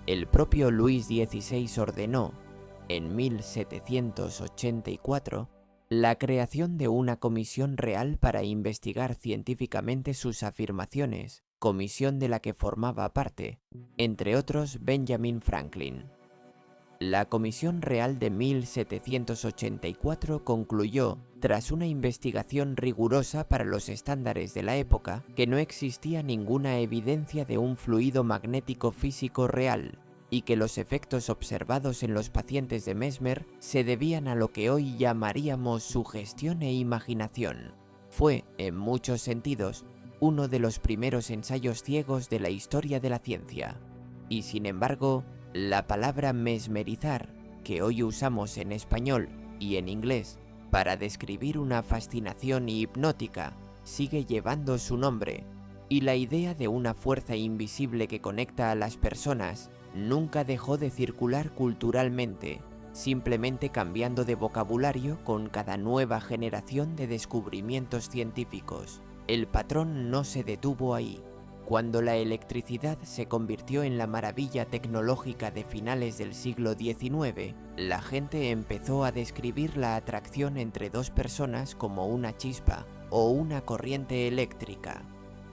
El propio Luis XVI ordenó, en 1784, la creación de una comisión real para investigar científicamente sus afirmaciones, comisión de la que formaba parte, entre otros, Benjamin Franklin. La Comisión Real de 1784 concluyó, tras una investigación rigurosa para los estándares de la época, que no existía ninguna evidencia de un fluido magnético físico real, y que los efectos observados en los pacientes de Mesmer se debían a lo que hoy llamaríamos sugestión e imaginación. Fue, en muchos sentidos, uno de los primeros ensayos ciegos de la historia de la ciencia. Y sin embargo, la palabra mesmerizar, que hoy usamos en español y en inglés para describir una fascinación hipnótica, sigue llevando su nombre, y la idea de una fuerza invisible que conecta a las personas nunca dejó de circular culturalmente, simplemente cambiando de vocabulario con cada nueva generación de descubrimientos científicos. El patrón no se detuvo ahí. Cuando la electricidad se convirtió en la maravilla tecnológica de finales del siglo XIX, la gente empezó a describir la atracción entre dos personas como una chispa o una corriente eléctrica.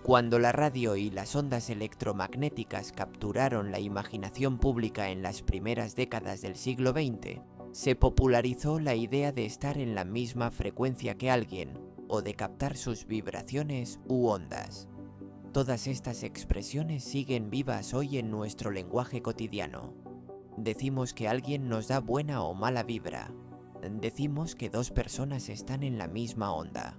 Cuando la radio y las ondas electromagnéticas capturaron la imaginación pública en las primeras décadas del siglo XX, se popularizó la idea de estar en la misma frecuencia que alguien o de captar sus vibraciones u ondas. Todas estas expresiones siguen vivas hoy en nuestro lenguaje cotidiano. Decimos que alguien nos da buena o mala vibra. Decimos que dos personas están en la misma onda.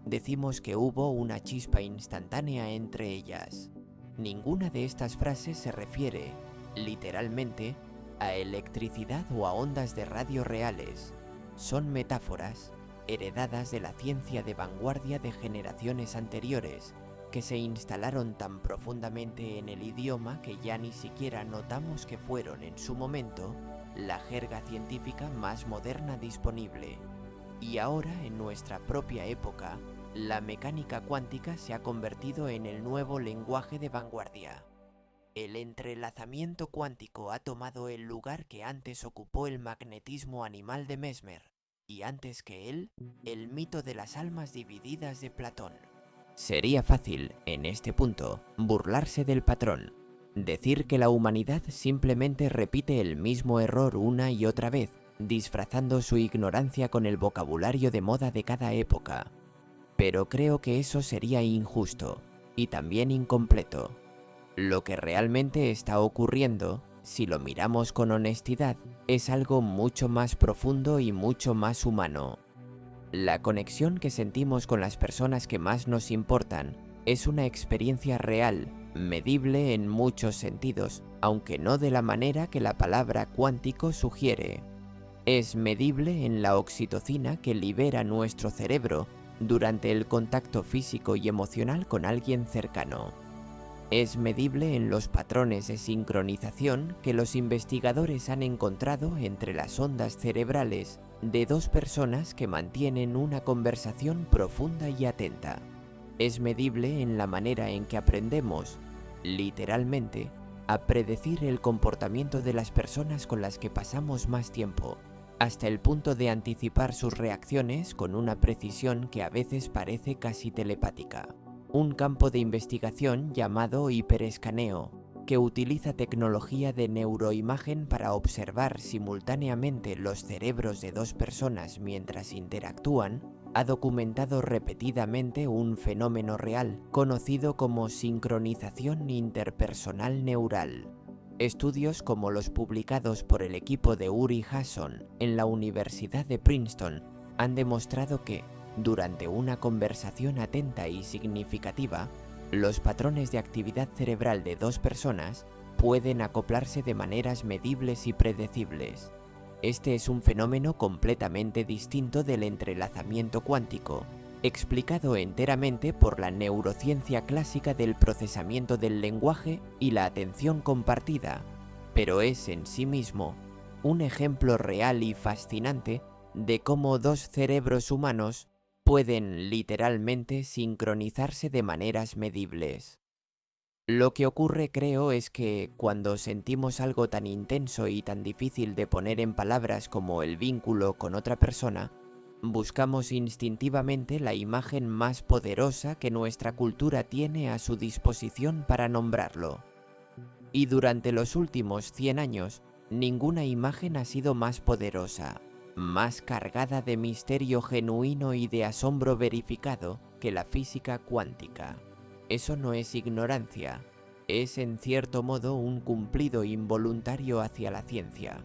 Decimos que hubo una chispa instantánea entre ellas. Ninguna de estas frases se refiere, literalmente, a electricidad o a ondas de radio reales. Son metáforas, heredadas de la ciencia de vanguardia de generaciones anteriores, que se instalaron tan profundamente en el idioma que ya ni siquiera notamos que fueron en su momento la jerga científica más moderna disponible. Y ahora, en nuestra propia época, la mecánica cuántica se ha convertido en el nuevo lenguaje de vanguardia. El entrelazamiento cuántico ha tomado el lugar que antes ocupó el magnetismo animal de Mesmer, y antes que él, el mito de las almas divididas de Platón. Sería fácil, en este punto, burlarse del patrón, decir que la humanidad simplemente repite el mismo error una y otra vez, disfrazando su ignorancia con el vocabulario de moda de cada época. Pero creo que eso sería injusto, y también incompleto. Lo que realmente está ocurriendo, si lo miramos con honestidad, es algo mucho más profundo y mucho más humano. La conexión que sentimos con las personas que más nos importan es una experiencia real, medible en muchos sentidos, aunque no de la manera que la palabra cuántico sugiere. Es medible en la oxitocina que libera nuestro cerebro durante el contacto físico y emocional con alguien cercano. Es medible en los patrones de sincronización que los investigadores han encontrado entre las ondas cerebrales de dos personas que mantienen una conversación profunda y atenta. Es medible en la manera en que aprendemos, literalmente, a predecir el comportamiento de las personas con las que pasamos más tiempo, hasta el punto de anticipar sus reacciones con una precisión que a veces parece casi telepática. Un campo de investigación llamado hiperescaneo, que utiliza tecnología de neuroimagen para observar simultáneamente los cerebros de dos personas mientras interactúan, ha documentado repetidamente un fenómeno real conocido como sincronización interpersonal neural. Estudios como los publicados por el equipo de Uri Hasson en la Universidad de Princeton han demostrado que, durante una conversación atenta y significativa, los patrones de actividad cerebral de dos personas pueden acoplarse de maneras medibles y predecibles. Este es un fenómeno completamente distinto del entrelazamiento cuántico, explicado enteramente por la neurociencia clásica del procesamiento del lenguaje y la atención compartida, pero es en sí mismo un ejemplo real y fascinante de cómo dos cerebros humanos pueden literalmente sincronizarse de maneras medibles. Lo que ocurre, creo, es que cuando sentimos algo tan intenso y tan difícil de poner en palabras como el vínculo con otra persona, buscamos instintivamente la imagen más poderosa que nuestra cultura tiene a su disposición para nombrarlo. Y durante los últimos 100 años, Ninguna imagen ha sido más poderosa, más cargada de misterio genuino y de asombro verificado que la física cuántica. Eso no es ignorancia, es en cierto modo un cumplido involuntario hacia la ciencia.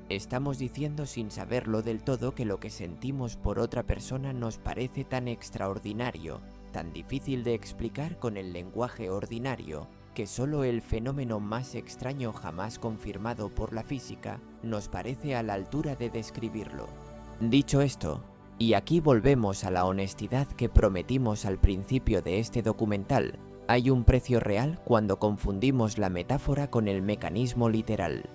Estamos diciendo sin saberlo del todo que lo que sentimos por otra persona nos parece tan extraordinario, tan difícil de explicar con el lenguaje ordinario, que solo el fenómeno más extraño jamás confirmado por la física nos parece a la altura de describirlo. Dicho esto, y aquí volvemos a la honestidad que prometimos al principio de este documental, hay un precio real cuando confundimos la metáfora con el mecanismo literal.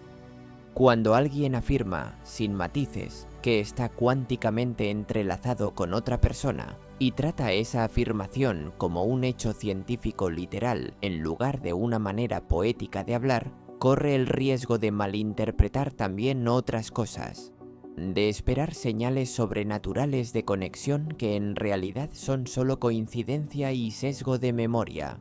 Cuando alguien afirma, sin matices, que está cuánticamente entrelazado con otra persona y trata esa afirmación como un hecho científico literal en lugar de una manera poética de hablar, corre el riesgo de malinterpretar también otras cosas, de esperar señales sobrenaturales de conexión que en realidad son solo coincidencia y sesgo de memoria,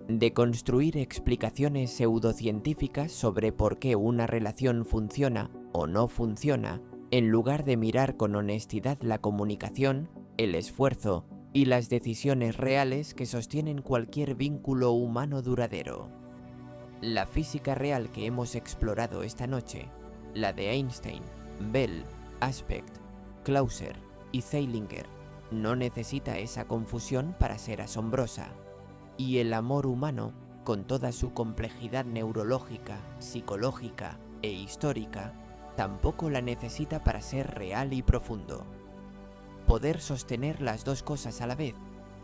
de construir explicaciones pseudocientíficas sobre por qué una relación funciona o no funciona, en lugar de mirar con honestidad la comunicación, el esfuerzo y las decisiones reales que sostienen cualquier vínculo humano duradero. La física real que hemos explorado esta noche, la de Einstein, Bell, Aspect, Clauser y Zeilinger, no necesita esa confusión para ser asombrosa. Y el amor humano, con toda su complejidad neurológica, psicológica e histórica, tampoco la necesita para ser real y profundo. Poder sostener las dos cosas a la vez,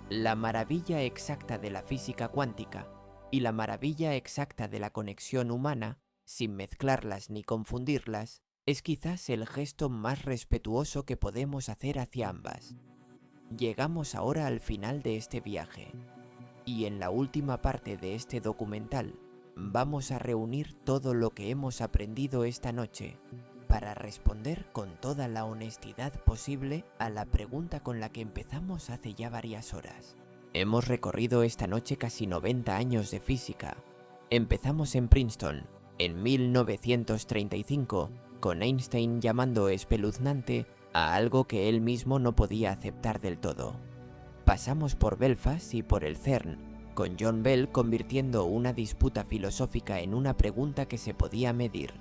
la maravilla exacta de la física cuántica y la maravilla exacta de la conexión humana, sin mezclarlas ni confundirlas, es quizás el gesto más respetuoso que podemos hacer hacia ambas. Llegamos ahora al final de este viaje. Y en la última parte de este documental, vamos a reunir todo lo que hemos aprendido esta noche para responder con toda la honestidad posible a la pregunta con la que empezamos hace ya varias horas. Hemos recorrido esta noche casi 90 años de física. Empezamos en Princeton, en 1935, con Einstein llamando espeluznante a algo que él mismo no podía aceptar del todo. Pasamos por Belfast y por el CERN, con John Bell convirtiendo una disputa filosófica en una pregunta que se podía medir.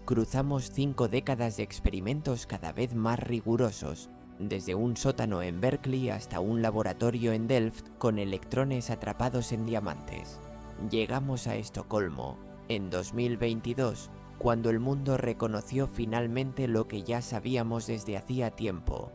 Cruzamos 5 décadas de experimentos cada vez más rigurosos, desde un sótano en Berkeley hasta un laboratorio en Delft con electrones atrapados en diamantes. Llegamos a Estocolmo, en 2022, cuando el mundo reconoció finalmente lo que ya sabíamos desde hacía tiempo.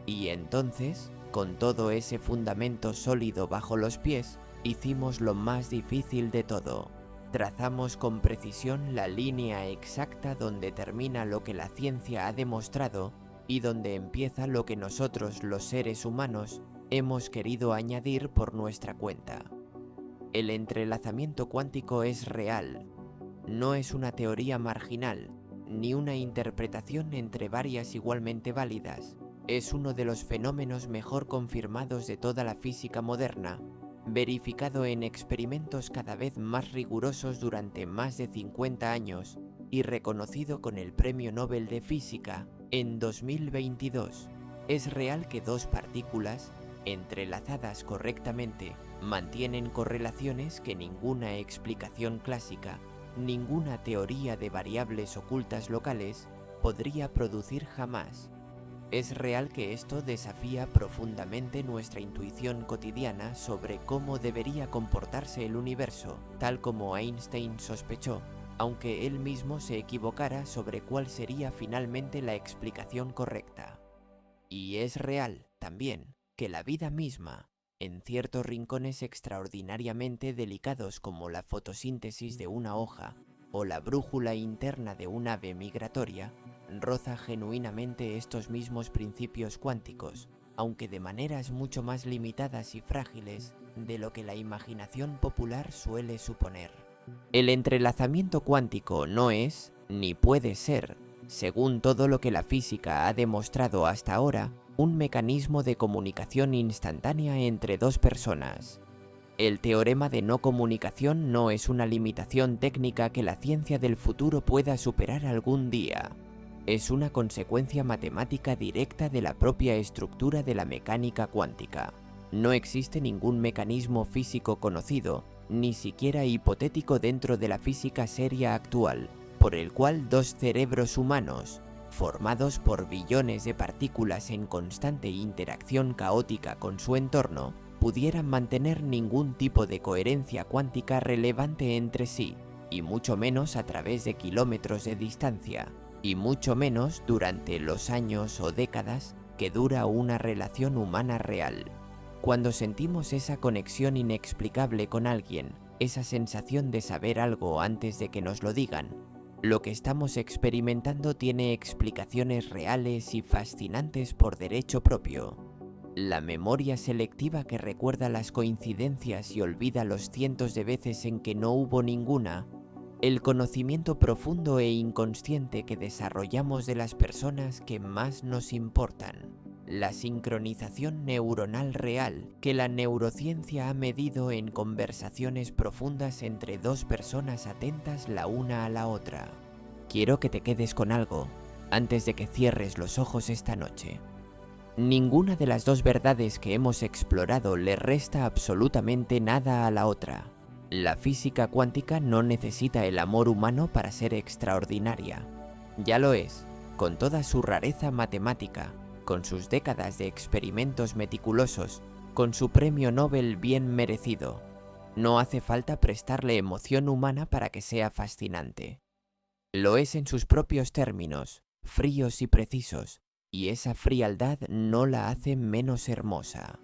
Y entonces, con todo ese fundamento sólido bajo los pies, hicimos lo más difícil de todo. Trazamos con precisión la línea exacta donde termina lo que la ciencia ha demostrado y donde empieza lo que nosotros, los seres humanos, hemos querido añadir por nuestra cuenta. El entrelazamiento cuántico es real. No es una teoría marginal, ni una interpretación entre varias igualmente válidas. Es uno de los fenómenos mejor confirmados de toda la física moderna, verificado en experimentos cada vez más rigurosos durante más de 50 años y reconocido con el Premio Nobel de Física en 2022. Es real que dos partículas, entrelazadas correctamente, mantienen correlaciones que ninguna explicación clásica, ninguna teoría de variables ocultas locales podría producir jamás. Es real que esto desafía profundamente nuestra intuición cotidiana sobre cómo debería comportarse el universo, tal como Einstein sospechó, aunque él mismo se equivocara sobre cuál sería finalmente la explicación correcta. Y es real, también, que la vida misma, en ciertos rincones extraordinariamente delicados como la fotosíntesis de una hoja o la brújula interna de un ave migratoria, roza genuinamente estos mismos principios cuánticos, aunque de maneras mucho más limitadas y frágiles de lo que la imaginación popular suele suponer. El entrelazamiento cuántico no es, ni puede ser, según todo lo que la física ha demostrado hasta ahora, un mecanismo de comunicación instantánea entre dos personas. El teorema de no comunicación no es una limitación técnica que la ciencia del futuro pueda superar algún día. Es una consecuencia matemática directa de la propia estructura de la mecánica cuántica. No existe ningún mecanismo físico conocido, ni siquiera hipotético dentro de la física seria actual, por el cual dos cerebros humanos, formados por billones de partículas en constante interacción caótica con su entorno, pudieran mantener ningún tipo de coherencia cuántica relevante entre sí, y mucho menos a través de kilómetros de distancia, y mucho menos durante los años o décadas que dura una relación humana real. Cuando sentimos esa conexión inexplicable con alguien, esa sensación de saber algo antes de que nos lo digan, lo que estamos experimentando tiene explicaciones reales y fascinantes por derecho propio. La memoria selectiva que recuerda las coincidencias y olvida los cientos de veces en que no hubo ninguna, el conocimiento profundo e inconsciente que desarrollamos de las personas que más nos importan, la sincronización neuronal real que la neurociencia ha medido en conversaciones profundas entre dos personas atentas la una a la otra. Quiero que te quedes con algo antes de que cierres los ojos esta noche. Ninguna de las dos verdades que hemos explorado le resta absolutamente nada a la otra. La física cuántica no necesita el amor humano para ser extraordinaria. Ya lo es, con toda su rareza matemática, con sus décadas de experimentos meticulosos, con su premio Nobel bien merecido. No hace falta prestarle emoción humana para que sea fascinante. Lo es en sus propios términos, fríos y precisos, y esa frialdad no la hace menos hermosa.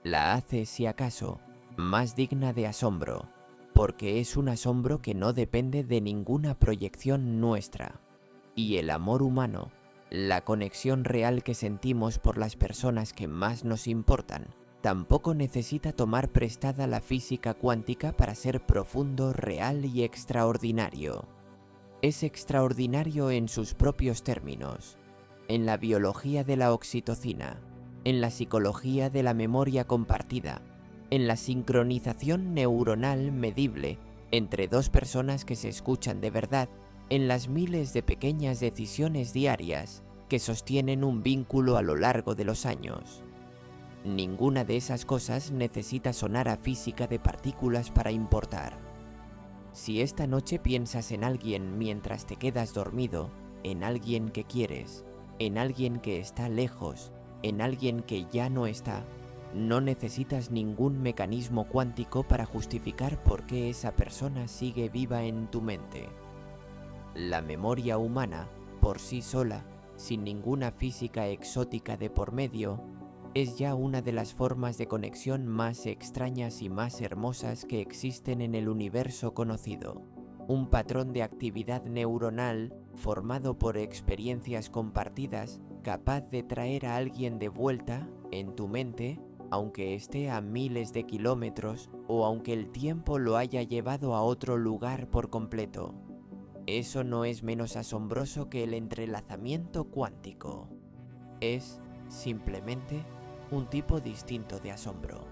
La hace, si acaso, más digna de asombro, porque es un asombro que no depende de ninguna proyección nuestra. Y el amor humano, la conexión real que sentimos por las personas que más nos importan, tampoco necesita tomar prestada la física cuántica para ser profundo, real y extraordinario. Es extraordinario en sus propios términos, en la biología de la oxitocina, en la psicología de la memoria compartida, en la sincronización neuronal medible entre dos personas que se escuchan de verdad, en las miles de pequeñas decisiones diarias que sostienen un vínculo a lo largo de los años. Ninguna de esas cosas necesita sonar a física de partículas para importar. Si esta noche piensas en alguien mientras te quedas dormido, en alguien que quieres, en alguien que está lejos, en alguien que ya no está, no necesitas ningún mecanismo cuántico para justificar por qué esa persona sigue viva en tu mente. La memoria humana, por sí sola, sin ninguna física exótica de por medio, es ya una de las formas de conexión más extrañas y más hermosas que existen en el universo conocido. Un patrón de actividad neuronal formado por experiencias compartidas, capaz de traer a alguien de vuelta en tu mente, aunque esté a miles de kilómetros o aunque el tiempo lo haya llevado a otro lugar por completo. Eso no es menos asombroso que el entrelazamiento cuántico. Es, simplemente, un tipo distinto de asombro.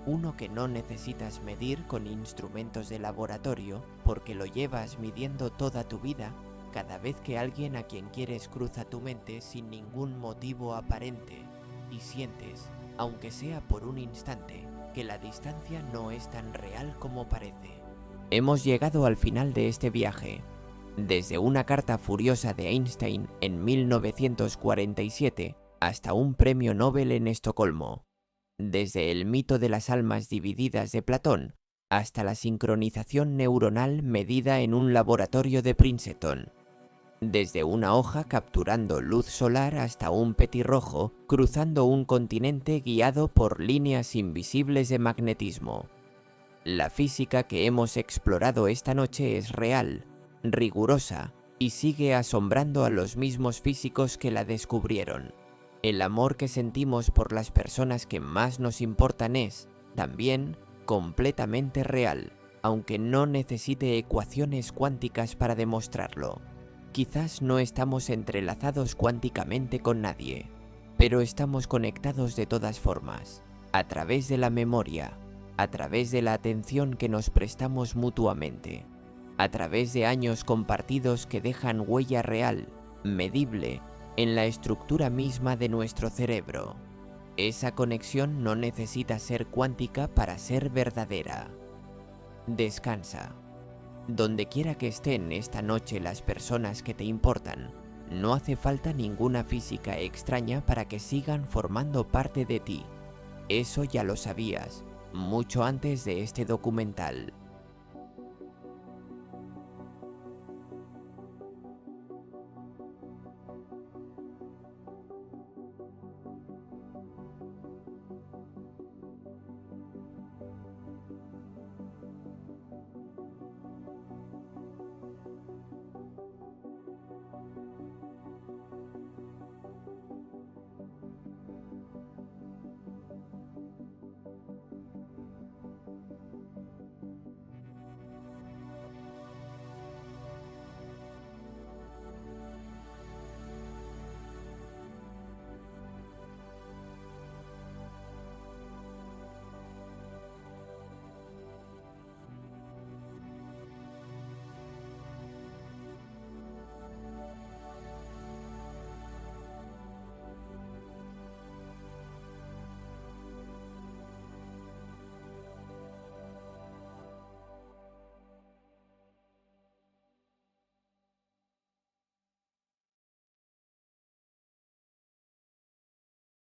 Uno que no necesitas medir con instrumentos de laboratorio porque lo llevas midiendo toda tu vida cada vez que alguien a quien quieres cruza tu mente sin ningún motivo aparente y sientes, aunque sea por un instante, que la distancia no es tan real como parece. Hemos llegado al final de este viaje. Desde una carta furiosa de Einstein en 1947 hasta un premio Nobel en Estocolmo. Desde el mito de las almas divididas de Platón hasta la sincronización neuronal medida en un laboratorio de Princeton. Desde una hoja capturando luz solar hasta un petirrojo cruzando un continente guiado por líneas invisibles de magnetismo. La física que hemos explorado esta noche es real, rigurosa y sigue asombrando a los mismos físicos que la descubrieron. El amor que sentimos por las personas que más nos importan es, también, completamente real, aunque no necesite ecuaciones cuánticas para demostrarlo. Quizás no estamos entrelazados cuánticamente con nadie, pero estamos conectados de todas formas, a través de la memoria, a través de la atención que nos prestamos mutuamente, a través de años compartidos que dejan huella real, medible, en la estructura misma de nuestro cerebro. Esa conexión no necesita ser cuántica para ser verdadera. Descansa. Donde quiera que estén esta noche las personas que te importan, no hace falta ninguna física extraña para que sigan formando parte de ti. Eso ya lo sabías, mucho antes de este documental.